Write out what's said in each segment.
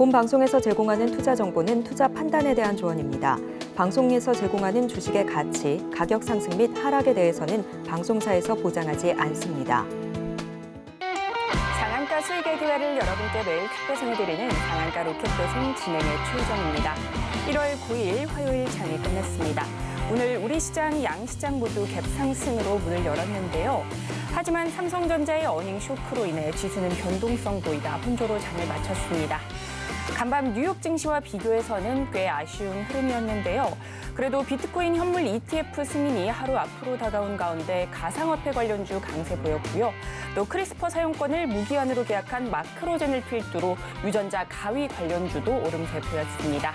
본 방송에서 제공하는 투자 정보는 투자 판단에 대한 조언입니다. 방송에서 제공하는 주식의 가치, 가격 상승 및 하락에 대해서는 방송사에서 보장하지 않습니다. 상한가 수익의 기회를 여러분께 매일 특배송해드리는 상한가 로켓배송 진행의 최유정입니다. 1월 9일 화요일 장이 끝났습니다. 오늘 우리 시장, 양시장 모두 갭상승으로 문을 열었는데요. 하지만 삼성전자의 어닝 쇼크로 인해 지수는 변동성 보이다 혼조로 장을 마쳤습니다. 간밤 뉴욕 증시와 비교해서는 꽤 아쉬운 흐름이었는데요. 그래도 비트코인 현물 ETF 승인이 하루 앞으로 다가온 가운데 가상화폐 관련주 강세 보였고요. 또 크리스퍼 사용권을 무기한으로 계약한 마크로젠을 필두로 유전자 가위 관련주도 오름세 보였습니다.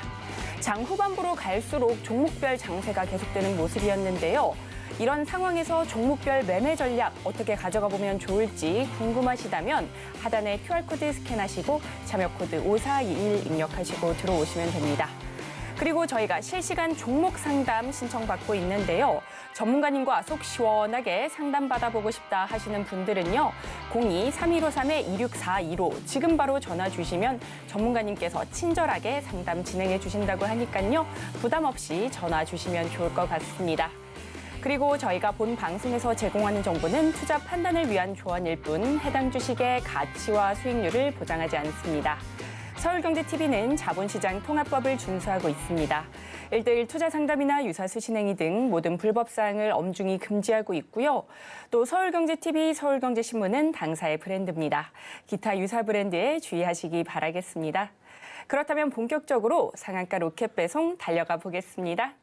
장 후반부로 갈수록 종목별 장세가 계속되는 모습이었는데요. 이런 상황에서 종목별 매매 전략 어떻게 가져가 보면 좋을지 궁금하시다면 하단에 QR코드 스캔하시고 참여코드 5421 입력하시고 들어오시면 됩니다. 그리고 저희가 실시간 종목 상담 신청받고 있는데요. 전문가님과 속 시원하게 상담 받아보고 싶다 하시는 분들은요. 02-3153-2642로 지금 바로 전화 주시면 전문가님께서 친절하게 상담 진행해 주신다고 하니까요. 부담 없이 전화 주시면 좋을 것 같습니다. 그리고 저희가 본 방송에서 제공하는 정보는 투자 판단을 위한 조언일 뿐 해당 주식의 가치와 수익률을 보장하지 않습니다. 서울경제TV는 자본시장 통합법을 준수하고 있습니다. 1:1 투자 상담이나 유사수 신행위 등 모든 불법 사항을 엄중히 금지하고 있고요. 또 서울경제TV, 서울경제신문은 당사의 브랜드입니다. 기타 유사 브랜드에 주의하시기 바라겠습니다. 그렇다면 본격적으로 상한가 로켓 배송 달려가 보겠습니다.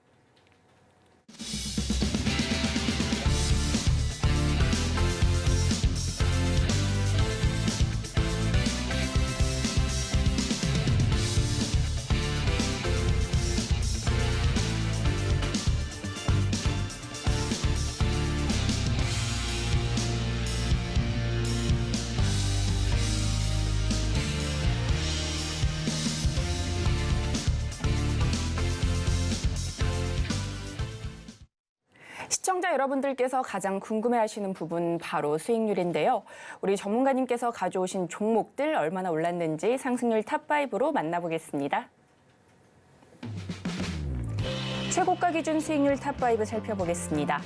시청자 여러분들께서 가장 궁금해하시는 부분 바로 수익률인데요. 우리 전문가님께서 가져오신 종목들 얼마나 올랐는지 상승률 탑5로 만나보겠습니다. 최고가 기준 수익률 탑5 살펴보겠습니다.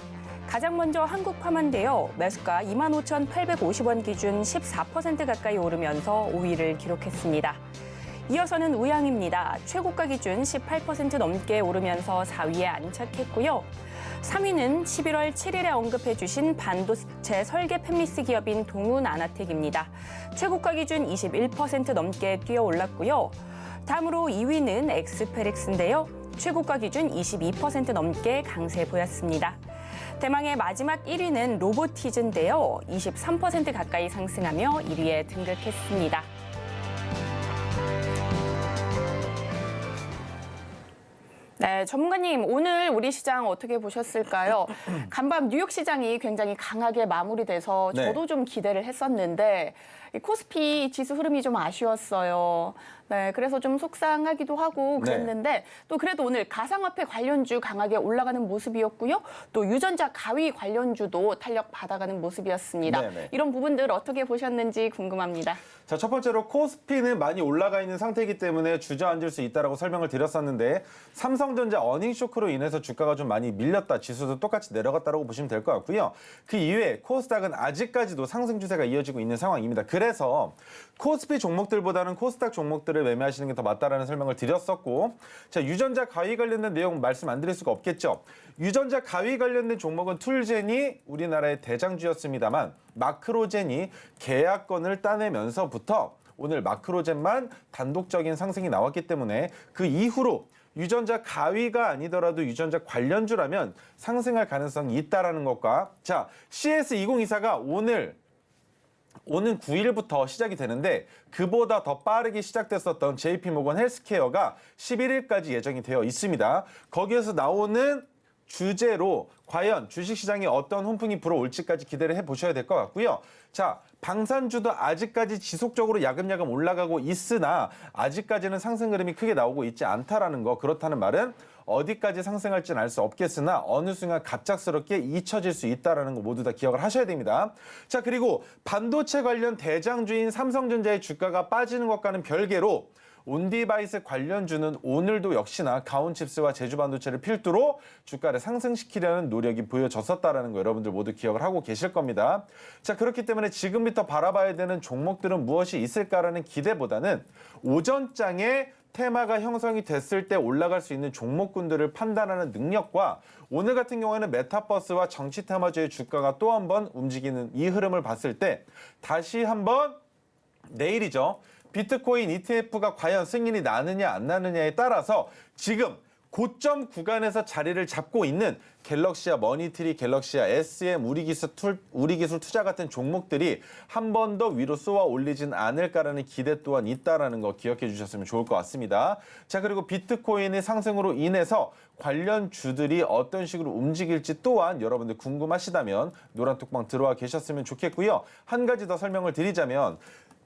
가장 먼저 한국파마인데요. 매수가 25,850원 기준 14% 가까이 오르면서 5위를 기록했습니다. 이어서는 우양입니다. 최고가 기준 18% 넘게 오르면서 4위에 안착했고요. 3위는 11월 7일에 언급해 주신 반도체 설계 팹리스 기업인 동훈 아나텍입니다. 최고가 기준 21% 넘게 뛰어 올랐고요. 다음으로 2위는 엑스페렉스인데요. 최고가 기준 22% 넘게 강세 보였습니다. 대망의 마지막 1위는 로보티즈인데요. 23% 가까이 상승하며 1위에 등극했습니다. 네, 전문가님, 오늘 우리 시장 어떻게 보셨을까요? 간밤 뉴욕 시장이 굉장히 강하게 마무리돼서 저도 좀 기대를 했었는데 이 코스피 지수 흐름이 좀 아쉬웠어요. 네, 그래서 좀 속상하기도 하고 그랬는데 또 그래도 오늘 가상화폐 관련주 강하게 올라가는 모습이었고요. 또 유전자 가위 관련주도 탄력 받아가는 모습이었습니다. 이런 부분들 어떻게 보셨는지 궁금합니다. 자, 첫 번째로 코스피는 많이 올라가 있는 상태이기 때문에 주저앉을 수 있다고 설명을 드렸었는데 삼성전자 어닝 쇼크로 인해서 주가가 좀 많이 밀렸다. 지수도 똑같이 내려갔다고 보시면 될 것 같고요. 그 이외에 코스닥은 아직까지도 상승 추세가 이어지고 있는 상황입니다. 그래서 코스피 종목들보다는 코스닥 종목들을 매매하시는 게 더 맞다라는 설명을 드렸었고, 자, 유전자 가위 관련된 내용 말씀 안 드릴 수가 없겠죠. 유전자 가위 관련된 종목은 툴젠이 우리나라의 대장주였습니다만 마크로젠이 계약권을 따내면서부터 오늘 마크로젠만 단독적인 상승이 나왔기 때문에 그 이후로 유전자 가위가 아니더라도 유전자 관련주라면 상승할 가능성이 있다라는 것과, 자, CS2024가 오는 9일부터 시작이 되는데 그보다 더 빠르게 시작됐었던 JP모건 헬스케어가 11일까지 예정이 되어 있습니다. 거기에서 나오는 주제로 과연 주식시장에 어떤 훈풍이 불어올지까지 기대를 해보셔야 될 것 같고요. 자, 방산주도 아직까지 지속적으로 야금야금 올라가고 있으나 아직까지는 상승 흐름이 크게 나오고 있지 않다라는 거. 그렇다는 말은 어디까지 상승할지는 알 수 없겠으나 어느 순간 갑작스럽게 잊혀질 수 있다는 거 모두 다 기억을 하셔야 됩니다. 자, 그리고 반도체 관련 대장주인 삼성전자의 주가가 빠지는 것과는 별개로 온디바이스 관련주는 오늘도 역시나 가온칩스와 제주반도체를 필두로 주가를 상승시키려는 노력이 보여졌었다는 거 여러분들 모두 기억을 하고 계실 겁니다. 자, 그렇기 때문에 지금부터 바라봐야 되는 종목들은 무엇이 있을까라는 기대보다는 오전장에 테마가 형성이 됐을 때 올라갈 수 있는 종목군들을 판단하는 능력과 오늘 같은 경우에는 메타버스와 정치 테마주의 주가가 또 한 번 움직이는 이 흐름을 봤을 때 다시 한번 내일이죠. 비트코인 ETF가 과연 승인이 나느냐 안 나느냐에 따라서 지금 고점 구간에서 자리를 잡고 있는 갤럭시아 머니트리, 갤럭시아 SM, 우리기술 투자 같은 종목들이 한 번 더 위로 쏘아 올리진 않을까라는 기대 또한 있다라는 거 기억해 주셨으면 좋을 것 같습니다. 자, 그리고 비트코인의 상승으로 인해서 관련 주들이 어떤 식으로 움직일지 또한 여러분들 궁금하시다면 노란톡방 들어와 계셨으면 좋겠고요. 한 가지 더 설명을 드리자면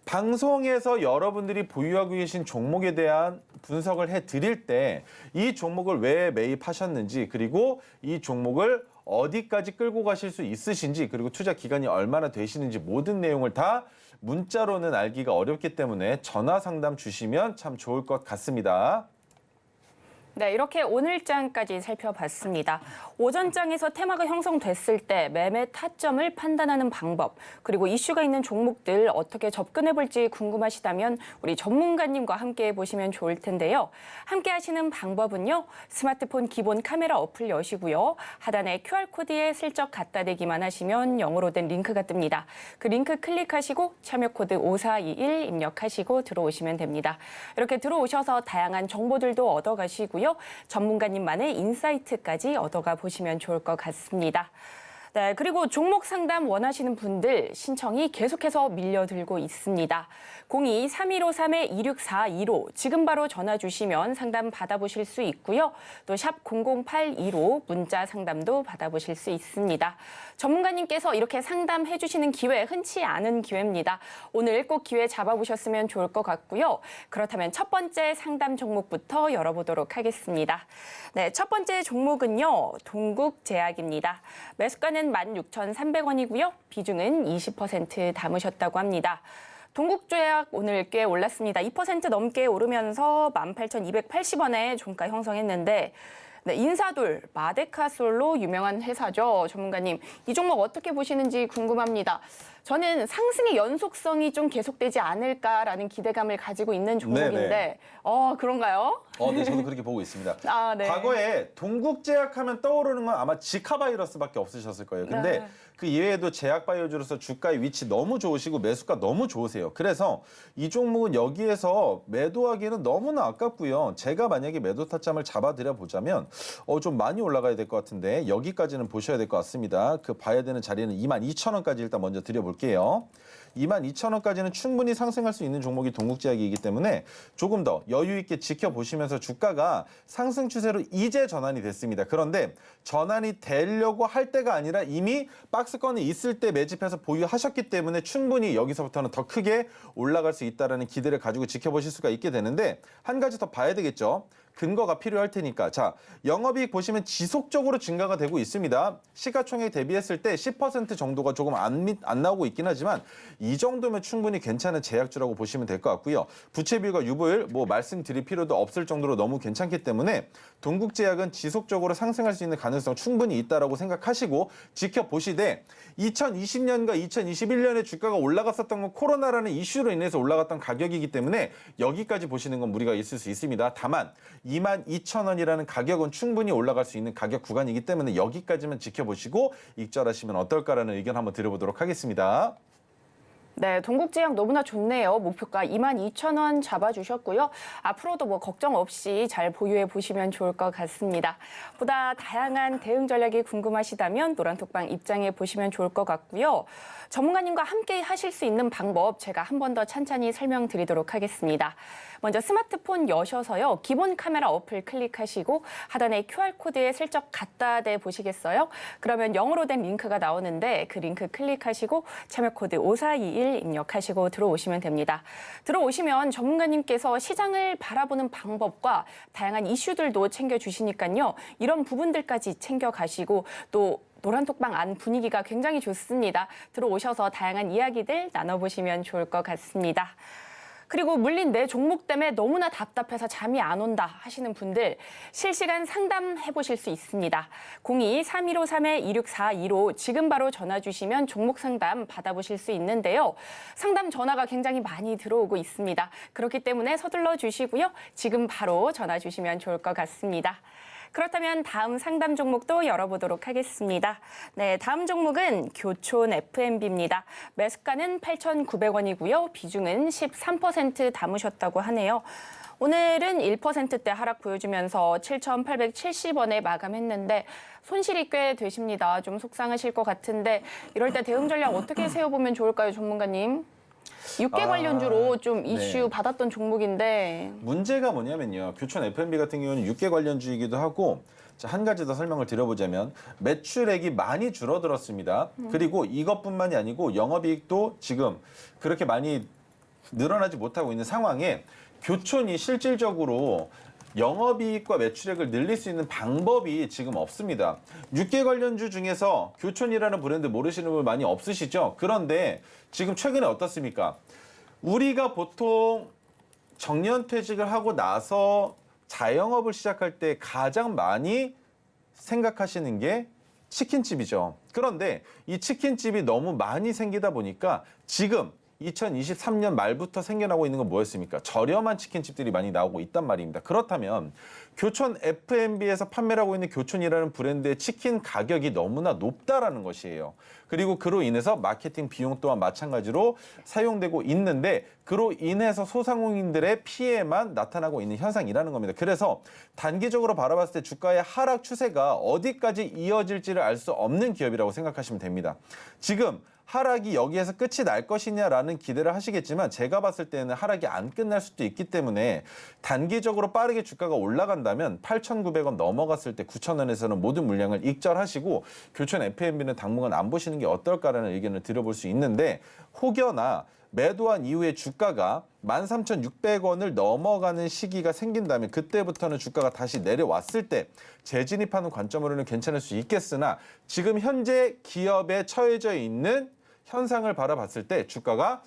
방송에서 여러분들이 보유하고 계신 종목에 대한 분석을 해드릴 때 이 종목을 왜 매입하셨는지 그리고 이 종목을 어디까지 끌고 가실 수 있으신지 그리고 투자 기간이 얼마나 되시는지 모든 내용을 다 문자로는 알기가 어렵기 때문에 전화 상담 주시면 참 좋을 것 같습니다. 네, 이렇게 오늘장까지 살펴봤습니다. 오전장에서 테마가 형성됐을 때 매매 타점을 판단하는 방법, 그리고 이슈가 있는 종목들 어떻게 접근해볼지 궁금하시다면 우리 전문가님과 함께 보시면 좋을 텐데요. 함께 하시는 방법은요. 스마트폰 기본 카메라 어플 여시고요. 하단에 QR코드에 슬쩍 갖다 대기만 하시면 영어로 된 링크가 뜹니다. 그 링크 클릭하시고 참여 코드 5421 입력하시고 들어오시면 됩니다. 이렇게 들어오셔서 다양한 정보들도 얻어가시고요. 전문가님만의 인사이트까지 얻어가 보시면 좋을 것 같습니다. 네, 그리고 종목 상담 원하시는 분들 신청이 계속해서 밀려들고 있습니다. 02-3153-2642로 지금 바로 전화 주시면 상담 받아보실 수 있고요. 또 샵 0082로 문자 상담도 받아보실 수 있습니다. 전문가님께서 이렇게 상담해 주시는 기회 흔치 않은 기회입니다. 오늘 꼭 기회 잡아보셨으면 좋을 것 같고요. 그렇다면 첫 번째 상담 종목부터 열어보도록 하겠습니다. 네, 첫 번째 종목은요. 동국제약입니다. 매수가는 16,300원이고요. 비중은 20% 담으셨다고 합니다. 동국제약 오늘 꽤 올랐습니다. 2% 넘게 오르면서 18,280원에 종가 형성했는데 네, 인사돌, 마데카솔로 유명한 회사죠. 전문가님, 이 종목 어떻게 보시는지 궁금합니다. 저는 상승의 연속성이 좀 계속되지 않을까라는 기대감을 가지고 있는 종목인데 그런가요? 네, 저도 그렇게 보고 있습니다. 아, 네. 과거에 동국제약 하면 떠오르는 건 아마 지카바이러스밖에 없으셨을 거예요. 근데 네. 그 이외에도 제약바이오주로서 주가의 위치 너무 좋으시고 매수가 너무 좋으세요. 그래서 이 종목은 여기에서 매도하기에는 너무나 아깝고요. 제가 만약에 매도 타점을 잡아드려 보자면 좀 많이 올라가야 될 것 같은데 여기까지는 보셔야 될 것 같습니다. 그 봐야 되는 자리는 22,000원까지 일단 먼저 드려볼게요. 22,000원까지는 충분히 상승할 수 있는 종목이 동국제약이기 때문에 조금 더 여유 있게 지켜보시면서 주가가 상승 추세로 이제 전환이 됐습니다. 그런데 전환이 되려고 할 때가 아니라 이미 박스권에 있을 때 매집해서 보유하셨기 때문에 충분히 여기서부터는 더 크게 올라갈 수 있다는 기대를 가지고 지켜보실 수가 있게 되는데 한 가지 더 봐야 되겠죠. 근거가 필요할 테니까. 자, 영업이익 보시면 지속적으로 증가가 되고 있습니다. 시가총액 대비했을 때 10% 정도가 조금 안 나오고 있긴 하지만 이 정도면 충분히 괜찮은 제약주라고 보시면 될 것 같고요. 부채 비율과 유보율 말씀드릴 필요도 없을 정도로 너무 괜찮기 때문에 동국제약은 지속적으로 상승할 수 있는 가능성 충분히 있다라고 생각하시고 지켜보시되 2020년과 2021년에 주가가 올라갔었던 건 코로나라는 이슈로 인해서 올라갔던 가격이기 때문에 여기까지 보시는 건 무리가 있을 수 있습니다. 다만 22,000원이라는 가격은 충분히 올라갈 수 있는 가격 구간이기 때문에 여기까지만 지켜보시고 익절하시면 어떨까라는 의견 한번 드려보도록 하겠습니다. 네, 동국제약 너무나 좋네요. 목표가 22,000원 잡아주셨고요. 앞으로도 걱정 없이 잘 보유해 보시면 좋을 것 같습니다. 보다 다양한 대응 전략이 궁금하시다면 노란톡방 입장해 보시면 좋을 것 같고요. 전문가님과 함께 하실 수 있는 방법 제가 한 번 더 찬찬히 설명드리도록 하겠습니다. 먼저 스마트폰 여셔서요. 기본 카메라 어플 클릭하시고 하단에 QR코드에 슬쩍 갖다 대 보시겠어요? 그러면 영어로 된 링크가 나오는데 그 링크 클릭하시고 참여 코드 5421 오사21 입력하시고 들어오시면 됩니다. 들어오시면 전문가님께서 시장을 바라보는 방법과 다양한 이슈들도 챙겨주시니까요. 이런 부분들까지 챙겨가시고 또 노란톡방 안 분위기가 굉장히 좋습니다. 들어오셔서 다양한 이야기들 나눠보시면 좋을 것 같습니다. 그리고 물린 내 종목 때문에 너무나 답답해서 잠이 안 온다 하시는 분들 실시간 상담해 보실 수 있습니다. 02-3153-2642로 지금 바로 전화 주시면 종목 상담 받아보실 수 있는데요. 상담 전화가 굉장히 많이 들어오고 있습니다. 그렇기 때문에 서둘러 주시고요. 지금 바로 전화 주시면 좋을 것 같습니다. 그렇다면 다음 상담 종목도 열어보도록 하겠습니다. 네, 다음 종목은 교촌 F&B입니다. 매수가는 8,900원이고요. 비중은 13% 담으셨다고 하네요. 오늘은 1%대 하락 보여주면서 7,870원에 마감했는데 손실이 꽤 되십니다. 좀 속상하실 것 같은데 이럴 때 대응 전략 어떻게 세워보면 좋을까요, 전문가님? 육계 관련주로 좀 이슈 네. 받았던 종목인데 문제가 뭐냐면요. 교촌 F&B 같은 경우는 육계 관련주이기도 하고 자, 한 가지 더 설명을 드려보자면 매출액이 많이 줄어들었습니다. 그리고 이것뿐만이 아니고 영업이익도 지금 그렇게 많이 늘어나지 못하고 있는 상황에 교촌이 실질적으로 영업이익과 매출액을 늘릴 수 있는 방법이 지금 없습니다. 육계 관련주 중에서 교촌이라는 브랜드 모르시는 분 많이 없으시죠? 그런데 지금 최근에 어떻습니까? 우리가 보통 정년퇴직을 하고 나서 자영업을 시작할 때 가장 많이 생각하시는 게 치킨집이죠. 그런데 이 치킨집이 너무 많이 생기다 보니까 지금 2023년 말부터 생겨나고 있는 건 뭐였습니까? 저렴한 치킨집들이 많이 나오고 있단 말입니다. 그렇다면 교촌 F&B에서 판매를 하고 있는 교촌이라는 브랜드의 치킨 가격이 너무나 높다라는 것이에요. 그리고 그로 인해서 마케팅 비용 또한 마찬가지로 사용되고 있는데 그로 인해서 소상공인들의 피해만 나타나고 있는 현상이라는 겁니다. 그래서 단기적으로 바라봤을 때 주가의 하락 추세가 어디까지 이어질지를 알 수 없는 기업이라고 생각하시면 됩니다. 지금 하락이 여기에서 끝이 날 것이냐라는 기대를 하시겠지만 제가 봤을 때는 하락이 안 끝날 수도 있기 때문에 단기적으로 빠르게 주가가 올라간다면 8,900원 넘어갔을 때 9,000원에서는 모든 물량을 익절하시고 교촌 F&B는 당분간 안 보시는 게 어떨까라는 의견을 드려볼 수 있는데 혹여나 매도한 이후에 주가가 13,600원을 넘어가는 시기가 생긴다면 그때부터는 주가가 다시 내려왔을 때 재진입하는 관점으로는 괜찮을 수 있겠으나 지금 현재 기업에 처해져 있는 현상을 바라봤을 때 주가가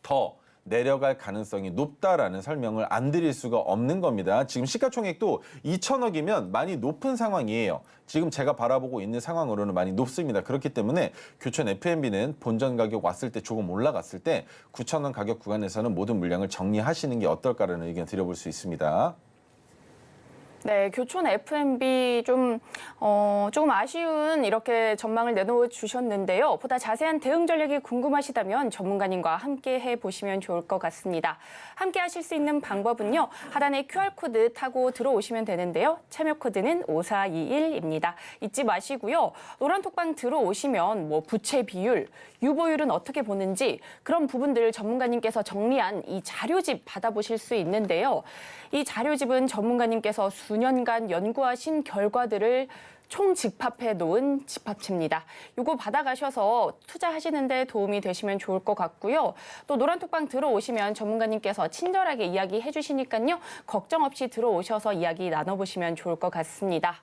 더 내려갈 가능성이 높다라는 설명을 안 드릴 수가 없는 겁니다. 지금 시가총액도 2천억이면 많이 높은 상황이에요. 지금 제가 바라보고 있는 상황으로는 많이 높습니다. 그렇기 때문에 교촌 F&B는 본전 가격 왔을 때 조금 올라갔을 때 9,000원 가격 구간에서는 모든 물량을 정리하시는 게 어떨까라는 의견 드려볼 수 있습니다. 네, 교촌 F&B 조금 아쉬운 이렇게 전망을 내놓아 주셨는데요. 보다 자세한 대응 전략이 궁금하시다면 전문가님과 함께 해보시면 좋을 것 같습니다. 함께 하실 수 있는 방법은요. 하단에 QR코드 타고 들어오시면 되는데요. 참여 코드는 5421입니다. 잊지 마시고요. 노란톡방 들어오시면 부채 비율, 유보율은 어떻게 보는지 그런 부분들 전문가님께서 정리한 이 자료집 받아보실 수 있는데요. 이 자료집은 전문가님께서 수년간 연구하신 결과들을 총 집합해 놓은 집합체입니다. 이거 받아가셔서 투자하시는 데 도움이 되시면 좋을 것 같고요. 또 노란톡방 들어오시면 전문가님께서 친절하게 이야기해 주시니까요. 걱정 없이 들어오셔서 이야기 나눠보시면 좋을 것 같습니다.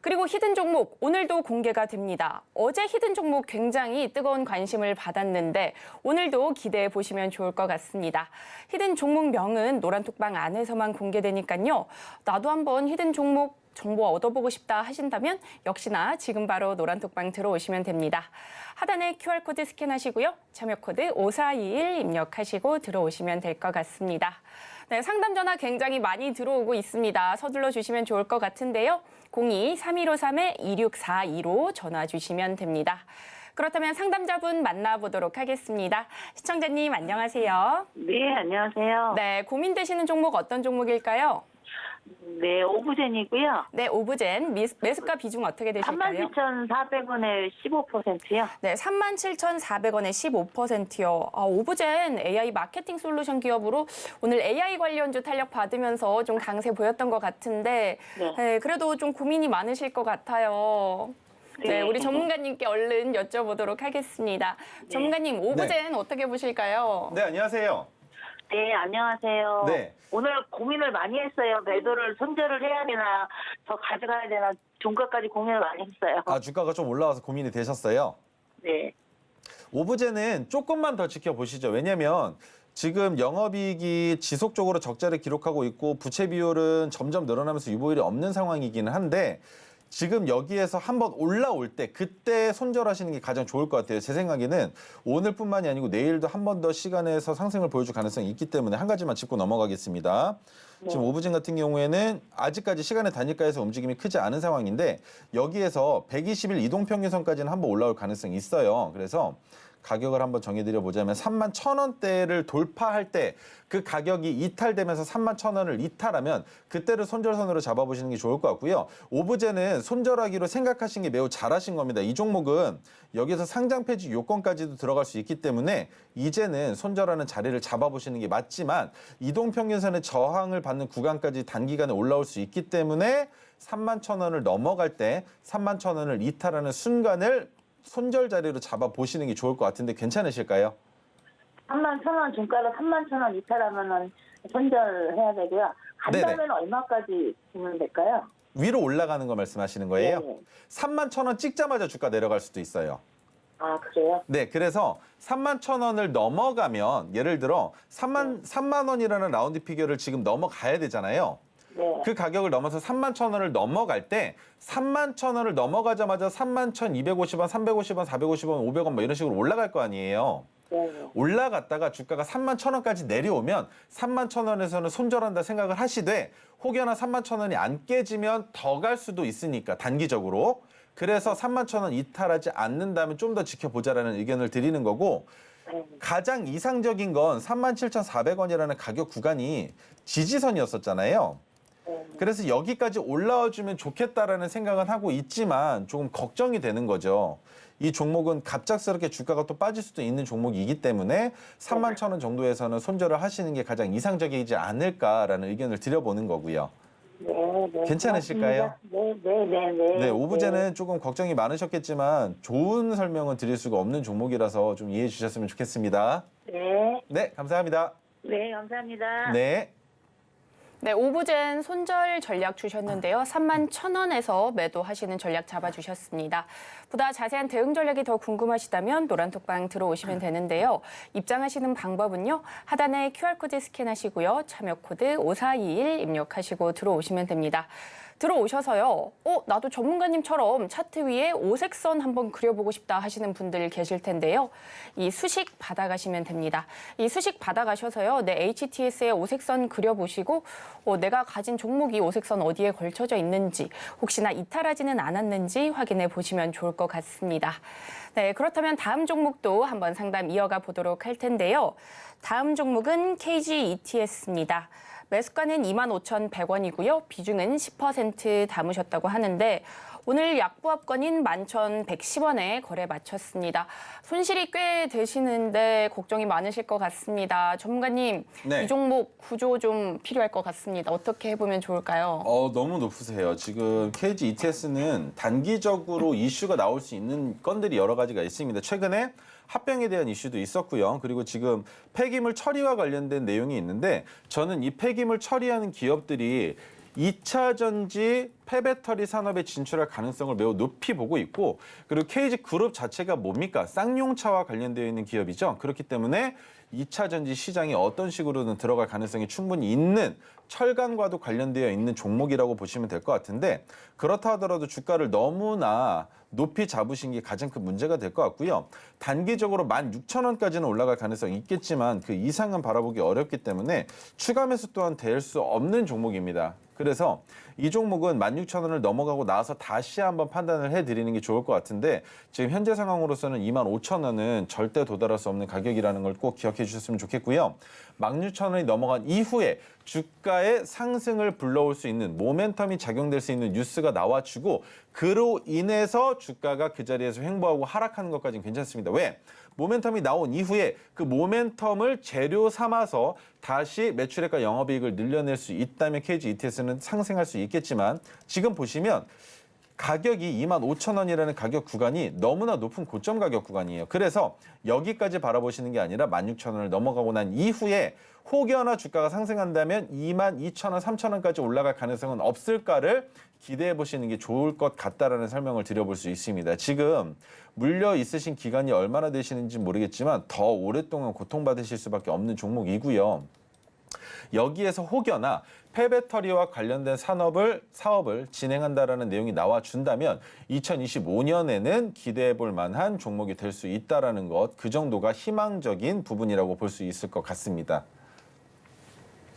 그리고 히든 종목 오늘도 공개가 됩니다. 어제 히든 종목 굉장히 뜨거운 관심을 받았는데 오늘도 기대해 보시면 좋을 것 같습니다. 히든 종목명은 노란톡방 안에서만 공개되니까요. 나도 한번 히든 종목 정보 얻어보고 싶다 하신다면 역시나 지금 바로 노란톡방 들어오시면 됩니다. 하단에 QR코드 스캔하시고요. 참여 코드 5421 입력하시고 들어오시면 될 것 같습니다. 네, 상담 전화 굉장히 많이 들어오고 있습니다. 서둘러 주시면 좋을 것 같은데요. 02-3153-2642로 전화 주시면 됩니다. 그렇다면 상담자분 만나보도록 하겠습니다. 시청자님 안녕하세요. 네, 안녕하세요. 네, 고민되시는 종목 어떤 종목일까요? 네, 오브젠이고요. 네, 오브젠 매수가 비중 어떻게 되실까요? 37,400원에 15%요. 네, 37,400원에 15%요. 오브젠 AI 마케팅 솔루션 기업으로 오늘 AI 관련주 탄력 받으면서 좀 강세 보였던 것 같은데 네. 네, 그래도 좀 고민이 많으실 것 같아요. 네, 우리 전문가님께 얼른 여쭤보도록 하겠습니다. 전문가님, 오브제는 어떻게 보실까요? 네, 안녕하세요. 네, 안녕하세요. 네. 오늘 고민을 많이 했어요. 매도를 손절을 해야 되나, 더 가져가야 되나, 종가까지 고민을 많이 했어요. 아, 주가가 좀 올라와서 고민이 되셨어요? 네. 오브제는 조금만 더 지켜보시죠. 왜냐하면 지금 영업이익이 지속적으로 적자를 기록하고 있고 부채 비율은 점점 늘어나면서 유보율이 없는 상황이기는 한데 지금 여기에서 한번 올라올 때 그때 손절하시는 게 가장 좋을 것 같아요. 제 생각에는 오늘뿐만이 아니고 내일도 한 번 더 시간에서 상승을 보여줄 가능성이 있기 때문에 한 가지만 짚고 넘어가겠습니다. 지금 오브젠 같은 경우에는 아직까지 시간의 단일가에서 움직임이 크지 않은 상황인데 여기에서 120일 이동평균선까지는 한번 올라올 가능성이 있어요. 그래서 가격을 한번 정해드려 보자면 31,000원대를 돌파할 때 그 가격이 이탈되면서 31,000원을 이탈하면 그때를 손절선으로 잡아보시는 게 좋을 것 같고요. 오브제는 손절하기로 생각하신 게 매우 잘하신 겁니다. 이 종목은 여기서 상장 폐지 요건까지도 들어갈 수 있기 때문에 이제는 손절하는 자리를 잡아보시는 게 맞지만 이동평균선의 저항을 받는 구간까지 단기간에 올라올 수 있기 때문에 31,000원을 넘어갈 때 31,000원을 이탈하는 순간을 손절 자리로 잡아보시는 게 좋을 것 같은데 괜찮으실까요? 31,000원 중가로 31,000원 이탈하면은 손절해야 되고요. 간다면 네네. 얼마까지 주면 될까요? 위로 올라가는 거 말씀하시는 거예요? 네. 31,000원 찍자마자 주가 내려갈 수도 있어요. 아, 그래요? 네, 그래서 31,000원을 넘어가면 예를 들어 3만 원이라는 라운드 피겨를 지금 넘어가야 되잖아요. 네. 그 가격을 넘어서 31,000원을 넘어갈 때 31,000원을 넘어가자마자 31,250원, 350원, 450원, 500원 뭐 이런 식으로 올라갈 거 아니에요. 네. 올라갔다가 주가가 31,000원까지 내려오면 31,000원에서는 손절한다 생각을 하시되 혹여나 31,000원이 안 깨지면 더 갈 수도 있으니까 단기적으로. 그래서 31,000원 이탈하지 않는다면 좀 더 지켜보자라는 의견을 드리는 거고 가장 이상적인 건 37,400원이라는 가격 구간이 지지선이었었잖아요. 그래서 여기까지 올라와주면 좋겠다라는 생각은 하고 있지만 조금 걱정이 되는 거죠. 이 종목은 갑작스럽게 주가가 또 빠질 수도 있는 종목이기 때문에 31,000원 정도에서는 손절을 하시는 게 가장 이상적이지 않을까라는 의견을 드려보는 거고요. 네, 네. 괜찮으실까요? 네. 네, 오브제는 조금 걱정이 많으셨겠지만 좋은 설명은 드릴 수가 없는 종목이라서 좀 이해해 주셨으면 좋겠습니다. 네. 네, 감사합니다. 네, 감사합니다. 네. 네, 오브젠 손절 전략 주셨는데요. 31,000원에서 매도하시는 전략 잡아주셨습니다. 보다 자세한 대응 전략이 더 궁금하시다면 노란톡방 들어오시면 되는데요. 입장하시는 방법은요. 하단에 QR코드 스캔하시고요. 참여 코드 5421 입력하시고 들어오시면 됩니다. 들어오셔서요. 나도 전문가님처럼 차트 위에 오색선 한번 그려보고 싶다 하시는 분들 계실 텐데요. 이 수식 받아가시면 됩니다. 이 수식 받아가셔서요. 내 HTS에 오색선 그려보시고 내가 가진 종목이 오색선 어디에 걸쳐져 있는지 혹시나 이탈하지는 않았는지 확인해 보시면 좋을 것 같습니다. 네, 그렇다면 다음 종목도 한번 상담 이어가 보도록 할 텐데요. 다음 종목은 KG ETS입니다. 매수가는 25,100원이고요. 비중은 10% 담으셨다고 하는데 오늘 약보합권인 11,110원에 거래 마쳤습니다. 손실이 꽤 되시는데 걱정이 많으실 것 같습니다. 전문가님, 네. 이 종목 구조 좀 필요할 것 같습니다. 어떻게 해보면 좋을까요? 너무 높으세요. 지금 KG ETS는 단기적으로 이슈가 나올 수 있는 건들이 여러 가지가 있습니다. 최근에 합병에 대한 이슈도 있었고요. 그리고 지금 폐기물 처리와 관련된 내용이 있는데 저는 이 폐기물 처리하는 기업들이 2차 전지 폐배터리 산업에 진출할 가능성을 매우 높이 보고 있고 그리고 KG 그룹 자체가 뭡니까? 쌍용차와 관련되어 있는 기업이죠. 그렇기 때문에 2차 전지 시장이 어떤 식으로든 들어갈 가능성이 충분히 있는 철강과도 관련되어 있는 종목이라고 보시면 될 것 같은데 그렇다 하더라도 주가를 너무나 높이 잡으신 게 가장 큰 문제가 될 것 같고요. 단기적으로 16,000원까지는 올라갈 가능성이 있겠지만 그 이상은 바라보기 어렵기 때문에 추가 매수 또한 될 수 없는 종목입니다. 그래서 이 종목은 16,000원을 넘어가고 나서 다시 한번 판단을 해드리는 게 좋을 것 같은데 지금 현재 상황으로서는 25,000원은 절대 도달할 수 없는 가격이라는 걸 꼭 기억해 주셨으면 좋겠고요. 16,000원이 넘어간 이후에 주가의 상승을 불러올 수 있는 모멘텀이 작용될 수 있는 뉴스가 나와주고 그로 인해서 주가가 그 자리에서 횡보하고 하락하는 것까지는 괜찮습니다. 왜? 모멘텀이 나온 이후에 그 모멘텀을 재료 삼아서 다시 매출액과 영업이익을 늘려낼 수 있다면 KG ETS는 상승할 수 있겠지만 지금 보시면 가격이 25,000원이라는 가격 구간이 너무나 높은 고점 가격 구간이에요. 그래서 여기까지 바라보시는 게 아니라 16,000원을 넘어가고 난 이후에 혹여나 주가가 상승한다면 22,000원, 3,000원까지 올라갈 가능성은 없을까를 기대해 보시는 게 좋을 것 같다라는 설명을 드려볼 수 있습니다. 지금 물려 있으신 기간이 얼마나 되시는지 모르겠지만 더 오랫동안 고통받으실 수밖에 없는 종목이고요. 여기에서 혹여나 폐배터리와 관련된 사업을 진행한다라는 내용이 나와준다면 2025년에는 기대해 볼 만한 종목이 될 수 있다라는 것, 그 정도가 희망적인 부분이라고 볼 수 있을 것 같습니다.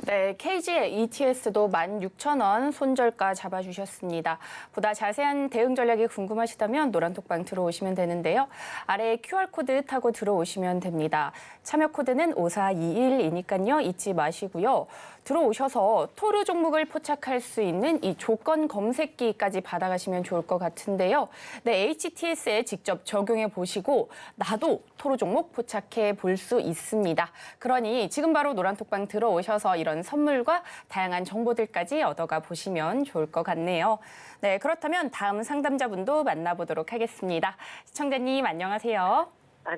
네, KG의 ETS도 16,000원 손절가 잡아주셨습니다. 보다 자세한 대응 전략이 궁금하시다면 노란톡방 들어오시면 되는데요. 아래 QR코드 타고 들어오시면 됩니다. 참여 코드는 5421이니까요. 잊지 마시고요. 들어오셔서 토르 종목을 포착할 수 있는 이 조건 검색기까지 받아가시면 좋을 것 같은데요. 네, HTS에 직접 적용해 보시고 나도 토르 종목 포착해 볼 수 있습니다. 그러니 지금 바로 노란톡방 들어오셔서 이런 선물과 다양한 정보들까지 얻어가 보시면 좋을 것 같네요. 네, 그렇다면 다음 상담자분도 만나보도록 하겠습니다. 시청자님 안녕하세요.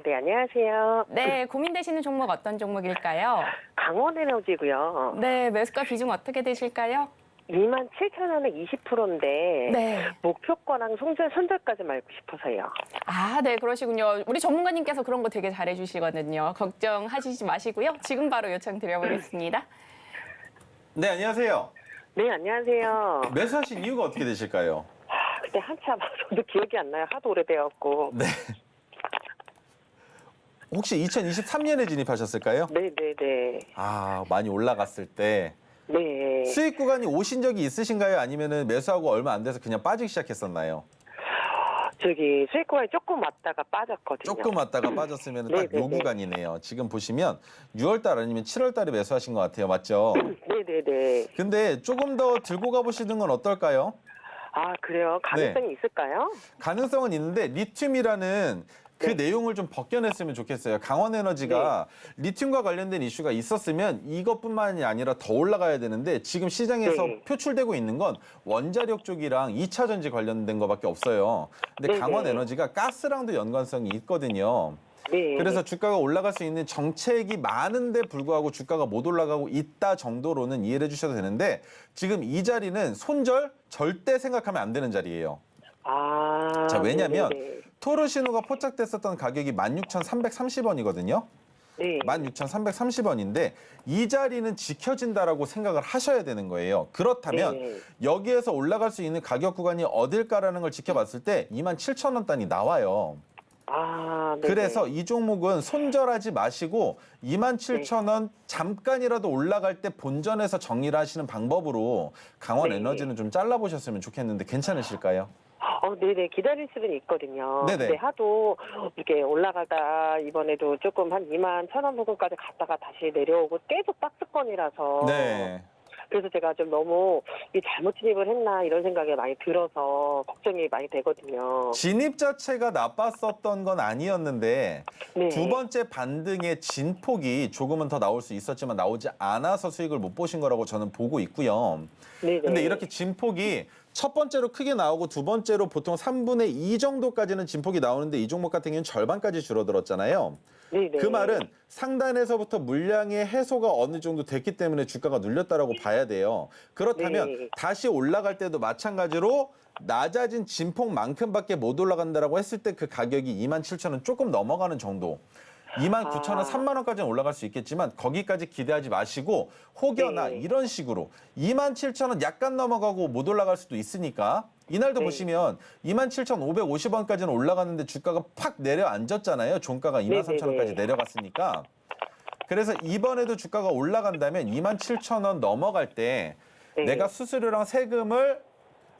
네, 안녕하세요. 네, 고민되시는 종목 어떤 종목일까요? 강원에너지고요. 네, 매수가 비중 어떻게 되실까요? 27,000원에 20%인데 네. 목표가랑 손절까지 말고 싶어서요. 아, 네, 그러시군요. 우리 전문가님께서 그런 거 되게 잘해주시거든요. 걱정하시지 마시고요. 지금 바로 요청 드려보겠습니다. 네, 안녕하세요. 네, 안녕하세요. 매수하신 이유가 어떻게 되실까요? 그때 한참 저도 기억이 안 나요. 하도 오래돼갖고. 네. 혹시 2023년에 진입하셨을까요? 네네네. 아, 많이 올라갔을 때. 네. 수익 구간이 오신 적이 있으신가요? 아니면은 매수하고 얼마 안 돼서 그냥 빠지기 시작했었나요? 저기 수익구간이 조금 왔다가 빠졌거든요. 조금 왔다가 빠졌으면 딱 요 네네네. 구간이네요. 지금 보시면 6월달 아니면 7월달에 매수하신 것 같아요. 맞죠? 네네네. 근데 조금 더 들고 가보시는 건 어떨까요? 아, 그래요? 가능성이 있을까요? 가능성은 있는데 리튬이라는 그 네. 내용을 좀 벗겨냈으면 좋겠어요. 강원에너지가 리튬과 관련된 이슈가 있었으면 이것뿐만이 아니라 더 올라가야 되는데 지금 시장에서 네. 표출되고 있는 건 원자력 쪽이랑 2차 전지 관련된 거밖에 없어요. 근데 네, 강원에너지가 가스랑도 연관성이 있거든요. 네. 그래서 주가가 올라갈 수 있는 정책이 많은데 불구하고 주가가 못 올라가고 있다 정도로는 이해를 해주셔도 되는데 지금 이 자리는 손절 절대 생각하면 안 되는 자리예요. 아. 자, 왜냐면 네네네. 토르 신호가 포착됐었던 가격이 16,330원이거든요. 네. 16,330원인데 이 자리는 지켜진다라고 생각을 하셔야 되는 거예요. 그렇다면 네. 여기에서 올라갈 수 있는 가격 구간이 어딜까라는 걸 지켜봤을 때 27,000원 단이 나와요. 아, 네네. 그래서 이 종목은 손절하지 마시고 27,000원 잠깐이라도 올라갈 때 본전에서 정리를 하시는 방법으로 강원에너지는 좀 잘라보셨으면 좋겠는데 괜찮으실까요? 네네. 기다릴 수는 있거든요. 네네. 근데 하도 이렇게 올라가다 이번에도 조금 한 21,000원 부근까지 갔다가 다시 내려오고 계속 박스권이라서. 네. 그래서 제가 좀 너무 잘못 진입을 했나 이런 생각이 많이 들어서 걱정이 많이 되거든요. 진입 자체가 나빴었던 건 아니었는데 네. 두 번째 반등의 진폭이 조금은 더 나올 수 있었지만 나오지 않아서 수익을 못 보신 거라고 저는 보고 있고요. 네네. 근데 이렇게 진폭이 첫 번째로 크게 나오고 두 번째로 보통 3분의 2 정도까지는 진폭이 나오는데 이 종목 같은 경우는 절반까지 줄어들었잖아요. 네네. 그 말은 상단에서부터 물량의 해소가 어느 정도 됐기 때문에 주가가 눌렸다라고 봐야 돼요. 그렇다면 네. 다시 올라갈 때도 마찬가지로 낮아진 진폭만큼밖에 못 올라간다라고 했을 때 그 가격이 27,000원 조금 넘어가는 정도. 29,000원, 3만 원까지는 올라갈 수 있겠지만 거기까지 기대하지 마시고 혹여나 네. 이런 식으로 27,000원 약간 넘어가고 못 올라갈 수도 있으니까 이날도 네. 보시면 27,550원까지는 올라갔는데 주가가 팍 내려앉았잖아요. 종가가 23,000원까지 내려갔으니까. 그래서 이번에도 주가가 올라간다면 27,000원 넘어갈 때 네. 내가 수수료랑 세금을